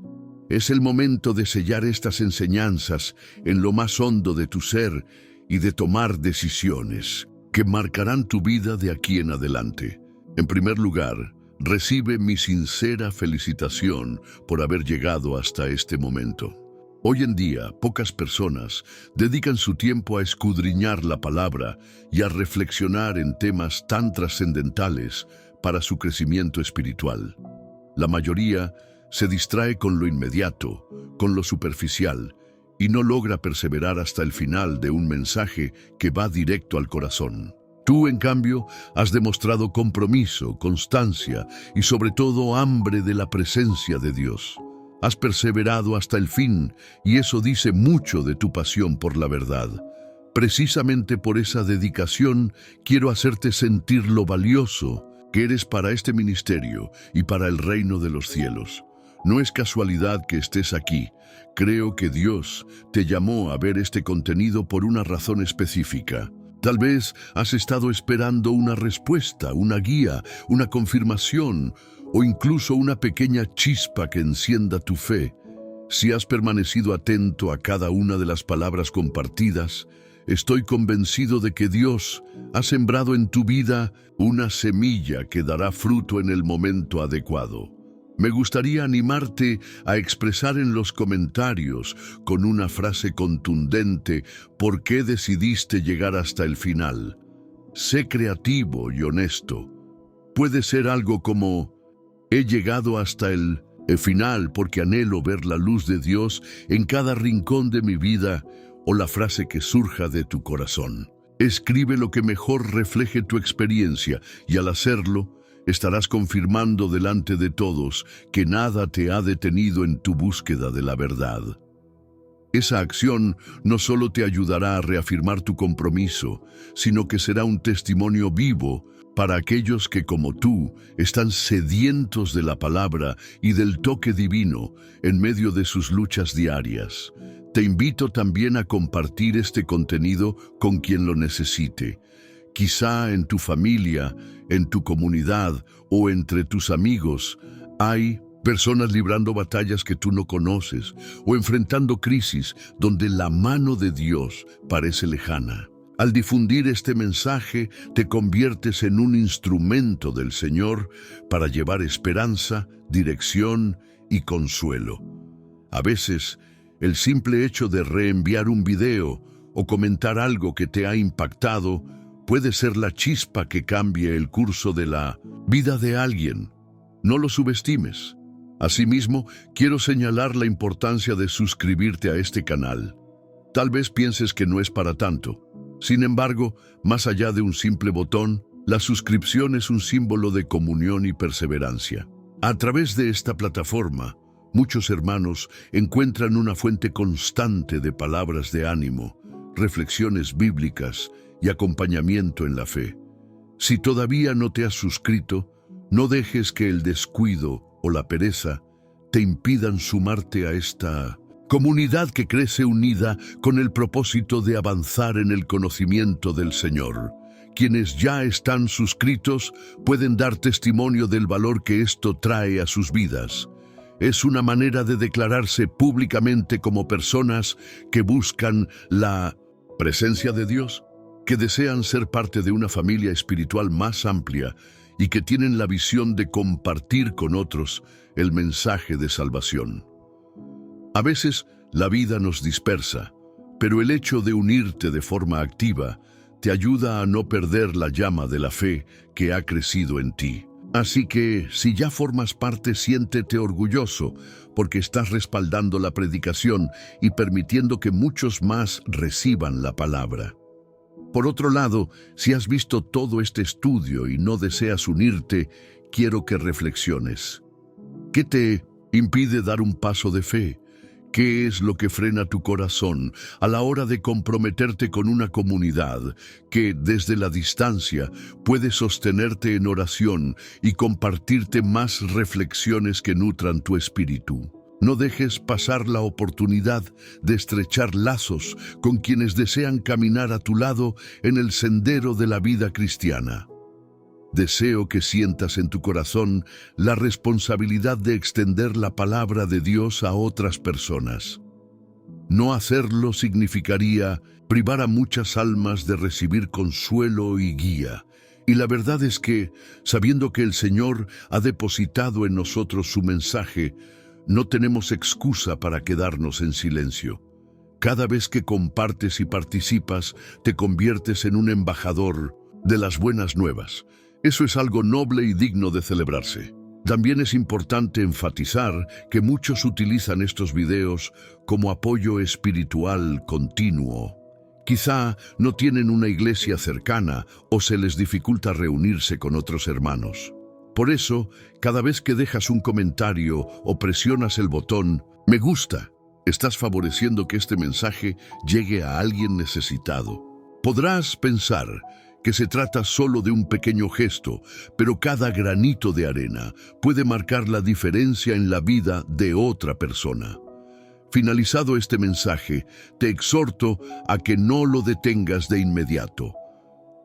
es el momento de sellar estas enseñanzas en lo más hondo de tu ser y de tomar decisiones que marcarán tu vida de aquí en adelante. En primer lugar, recibe mi sincera felicitación por haber llegado hasta este momento. Hoy en día, pocas personas dedican su tiempo a escudriñar la palabra y a reflexionar en temas tan trascendentales para su crecimiento espiritual. La mayoría se distrae con lo inmediato, con lo superficial, y no logra perseverar hasta el final de un mensaje que va directo al corazón. Tú, en cambio, has demostrado compromiso, constancia y sobre todo hambre de la presencia de Dios. Has perseverado hasta el fin y eso dice mucho de tu pasión por la verdad. Precisamente por esa dedicación quiero hacerte sentir lo valioso que eres para este ministerio y para el reino de los cielos. No es casualidad que estés aquí. Creo que Dios te llamó a ver este contenido por una razón específica. Tal vez has estado esperando una respuesta, una guía, una confirmación o incluso una pequeña chispa que encienda tu fe. Si has permanecido atento a cada una de las palabras compartidas, estoy convencido de que Dios ha sembrado en tu vida una semilla que dará fruto en el momento adecuado. Me gustaría animarte a expresar en los comentarios con una frase contundente por qué decidiste llegar hasta el final. Sé creativo y honesto. Puede ser algo como: he llegado hasta el final porque anhelo ver la luz de Dios en cada rincón de mi vida, o la frase que surja de tu corazón. Escribe lo que mejor refleje tu experiencia y al hacerlo, estarás confirmando delante de todos que nada te ha detenido en tu búsqueda de la verdad. Esa acción no solo te ayudará a reafirmar tu compromiso, sino que será un testimonio vivo para aquellos que, como tú, están sedientos de la palabra y del toque divino en medio de sus luchas diarias. Te invito también a compartir este contenido con quien lo necesite. Quizá en tu familia, en tu comunidad o entre tus amigos hay personas librando batallas que tú no conoces o enfrentando crisis donde la mano de Dios parece lejana. Al difundir este mensaje, te conviertes en un instrumento del Señor para llevar esperanza, dirección y consuelo. A veces, el simple hecho de reenviar un video o comentar algo que te ha impactado puede ser la chispa que cambie el curso de la vida de alguien. No lo subestimes. Asimismo, quiero señalar la importancia de suscribirte a este canal. Tal vez pienses que no es para tanto. Sin embargo, más allá de un simple botón, la suscripción es un símbolo de comunión y perseverancia. A través de esta plataforma, muchos hermanos encuentran una fuente constante de palabras de ánimo, reflexiones bíblicas y acompañamiento en la fe. Si todavía no te has suscrito, no dejes que el descuido o la pereza te impidan sumarte a esta comunidad que crece unida con el propósito de avanzar en el conocimiento del Señor. Quienes ya están suscritos pueden dar testimonio del valor que esto trae a sus vidas. Es una manera de declararse públicamente como personas que buscan la presencia de Dios, que desean ser parte de una familia espiritual más amplia y que tienen la visión de compartir con otros el mensaje de salvación. A veces la vida nos dispersa, pero el hecho de unirte de forma activa te ayuda a no perder la llama de la fe que ha crecido en ti. Así que, si ya formas parte, siéntete orgulloso, porque estás respaldando la predicación y permitiendo que muchos más reciban la palabra. Por otro lado, si has visto todo este estudio y no deseas unirte, quiero que reflexiones. ¿Qué te impide dar un paso de fe? ¿Qué es lo que frena tu corazón a la hora de comprometerte con una comunidad que, desde la distancia, puede sostenerte en oración y compartirte más reflexiones que nutran tu espíritu? No dejes pasar la oportunidad de estrechar lazos con quienes desean caminar a tu lado en el sendero de la vida cristiana. Deseo que sientas en tu corazón la responsabilidad de extender la palabra de Dios a otras personas. No hacerlo significaría privar a muchas almas de recibir consuelo y guía. Y la verdad es que, sabiendo que el Señor ha depositado en nosotros su mensaje, no tenemos excusa para quedarnos en silencio. Cada vez que compartes y participas, te conviertes en un embajador de las buenas nuevas. Eso es algo noble y digno de celebrarse. También es importante enfatizar que muchos utilizan estos videos como apoyo espiritual continuo. Quizá no tienen una iglesia cercana o se les dificulta reunirse con otros hermanos. Por eso, cada vez que dejas un comentario o presionas el botón "Me gusta", estás favoreciendo que este mensaje llegue a alguien necesitado. Podrás pensar que se trata solo de un pequeño gesto, pero cada granito de arena puede marcar la diferencia en la vida de otra persona. Finalizado este mensaje, te exhorto a que no lo detengas de inmediato.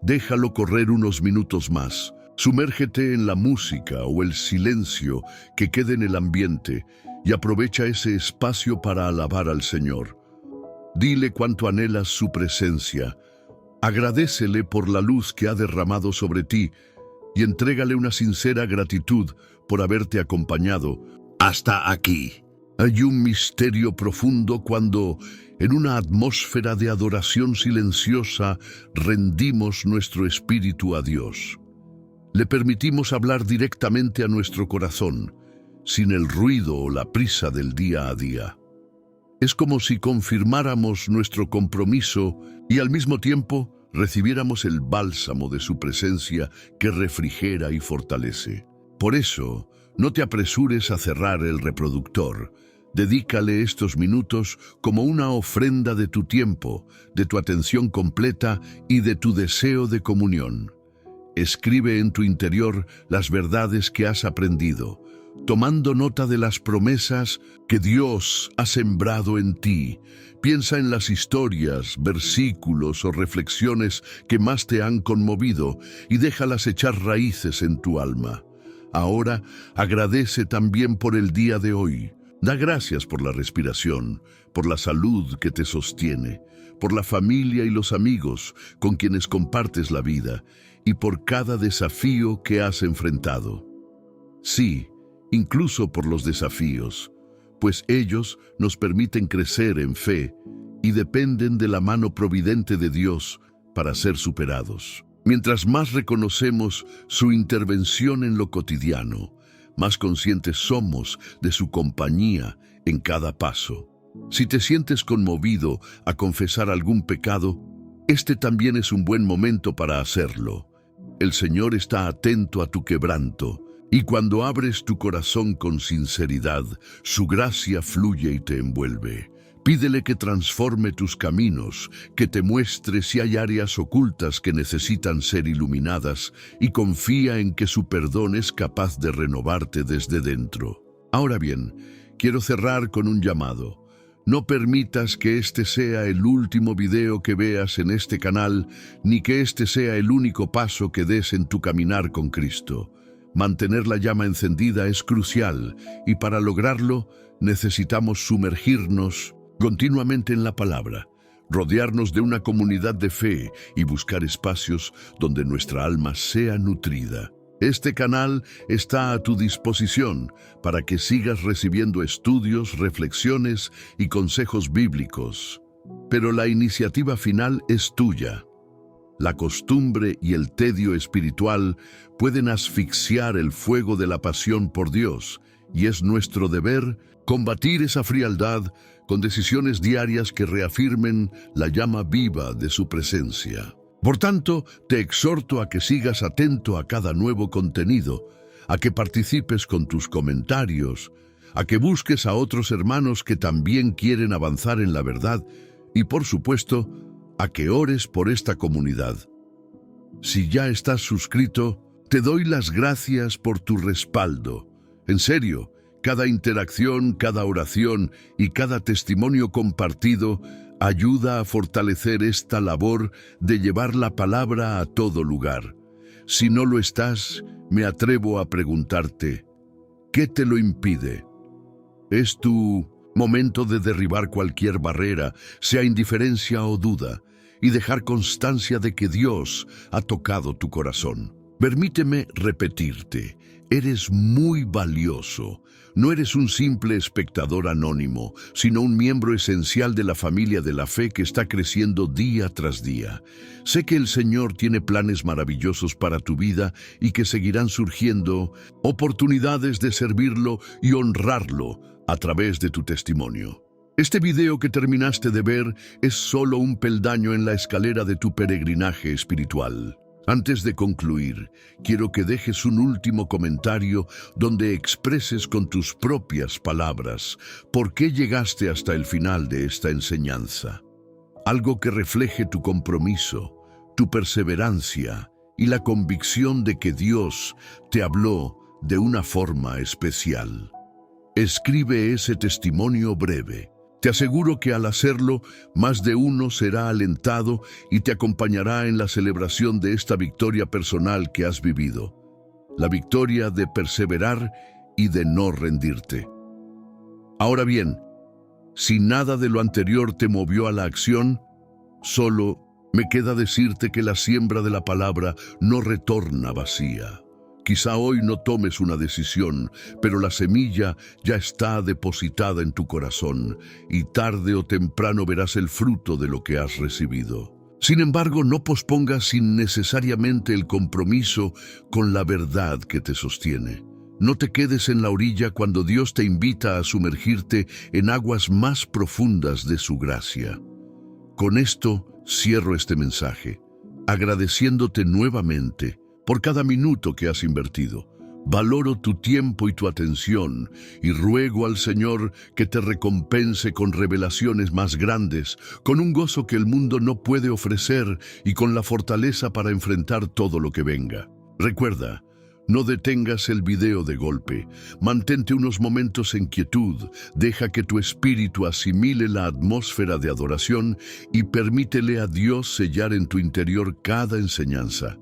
Déjalo correr unos minutos más. Sumérgete en la música o el silencio que quede en el ambiente y aprovecha ese espacio para alabar al Señor. Dile cuánto anhelas su presencia. Agradécele por la luz que ha derramado sobre ti y entrégale una sincera gratitud por haberte acompañado hasta aquí. Hay un misterio profundo cuando, en una atmósfera de adoración silenciosa, rendimos nuestro espíritu a Dios. Le permitimos hablar directamente a nuestro corazón, sin el ruido o la prisa del día a día. Es como si confirmáramos nuestro compromiso y al mismo tiempo recibiéramos el bálsamo de su presencia que refrigera y fortalece. Por eso, no te apresures a cerrar el reproductor. Dedícale estos minutos como una ofrenda de tu tiempo, de tu atención completa y de tu deseo de comunión. Escribe en tu interior las verdades que has aprendido, tomando nota de las promesas que Dios ha sembrado en ti. Piensa en las historias, versículos o reflexiones que más te han conmovido y déjalas echar raíces en tu alma. Ahora, agradece también por el día de hoy. Da gracias por la respiración, por la salud que te sostiene, por la familia y los amigos con quienes compartes la vida y por cada desafío que has enfrentado. Sí, incluso por los desafíos, pues ellos nos permiten crecer en fe y dependen de la mano providente de Dios para ser superados. Mientras más reconocemos su intervención en lo cotidiano, más conscientes somos de su compañía en cada paso. Si te sientes conmovido a confesar algún pecado, este también es un buen momento para hacerlo. El Señor está atento a tu quebranto, y cuando abres tu corazón con sinceridad, su gracia fluye y te envuelve. Pídele que transforme tus caminos, que te muestre si hay áreas ocultas que necesitan ser iluminadas y confía en que su perdón es capaz de renovarte desde dentro. Ahora bien, quiero cerrar con un llamado. No permitas que este sea el último video que veas en este canal, ni que este sea el único paso que des en tu caminar con Cristo. Mantener la llama encendida es crucial y para lograrlo necesitamos sumergirnos continuamente en la palabra, rodearnos de una comunidad de fe y buscar espacios donde nuestra alma sea nutrida. Este canal está a tu disposición para que sigas recibiendo estudios, reflexiones y consejos bíblicos. Pero la iniciativa final es tuya. La costumbre y el tedio espiritual pueden asfixiar el fuego de la pasión por Dios, y es nuestro deber combatir esa frialdad con decisiones diarias que reafirmen la llama viva de su presencia. Por tanto, te exhorto a que sigas atento a cada nuevo contenido, a que participes con tus comentarios, a que busques a otros hermanos que también quieren avanzar en la verdad y, por supuesto, a que ores por esta comunidad. Si ya estás suscrito, te doy las gracias por tu respaldo. En serio, cada interacción, cada oración y cada testimonio compartido ayuda a fortalecer esta labor de llevar la palabra a todo lugar. Si no lo estás, me atrevo a preguntarte, ¿qué te lo impide? ¿Es tu momento de derribar cualquier barrera, sea indiferencia o duda, y dejar constancia de que Dios ha tocado tu corazón? Permíteme repetirte, eres muy valioso. No eres un simple espectador anónimo, sino un miembro esencial de la familia de la fe que está creciendo día tras día. Sé que el Señor tiene planes maravillosos para tu vida y que seguirán surgiendo oportunidades de servirlo y honrarlo a través de tu testimonio. Este video que terminaste de ver es solo un peldaño en la escalera de tu peregrinaje espiritual. Antes de concluir, quiero que dejes un último comentario donde expreses con tus propias palabras por qué llegaste hasta el final de esta enseñanza. Algo que refleje tu compromiso, tu perseverancia y la convicción de que Dios te habló de una forma especial. Escribe ese testimonio breve. Te aseguro que al hacerlo, más de uno será alentado y te acompañará en la celebración de esta victoria personal que has vivido. La victoria de perseverar y de no rendirte. Ahora bien, si nada de lo anterior te movió a la acción, solo me queda decirte que la siembra de la palabra no retorna vacía. Quizá hoy no tomes una decisión, pero la semilla ya está depositada en tu corazón y tarde o temprano verás el fruto de lo que has recibido. Sin embargo, no pospongas innecesariamente el compromiso con la verdad que te sostiene. No te quedes en la orilla cuando Dios te invita a sumergirte en aguas más profundas de su gracia. Con esto cierro este mensaje, agradeciéndote nuevamente por cada minuto que has invertido. Valoro tu tiempo y tu atención y ruego al Señor que te recompense con revelaciones más grandes, con un gozo que el mundo no puede ofrecer y con la fortaleza para enfrentar todo lo que venga. Recuerda, no detengas el video de golpe. Mantente unos momentos en quietud, deja que tu espíritu asimile la atmósfera de adoración y permítele a Dios sellar en tu interior cada enseñanza.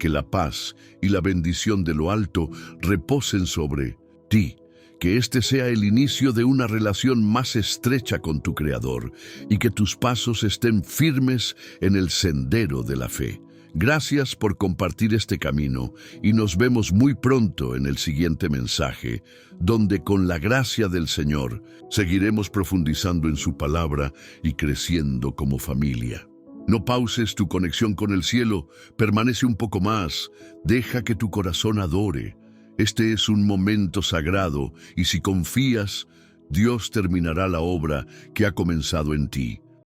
Que la paz y la bendición de lo alto reposen sobre ti. Que este sea el inicio de una relación más estrecha con tu Creador y que tus pasos estén firmes en el sendero de la fe. Gracias por compartir este camino y nos vemos muy pronto en el siguiente mensaje, donde con la gracia del Señor seguiremos profundizando en su palabra y creciendo como familia. No pauses tu conexión con el cielo, permanece un poco más, deja que tu corazón adore. Este es un momento sagrado y si confías, Dios terminará la obra que ha comenzado en ti.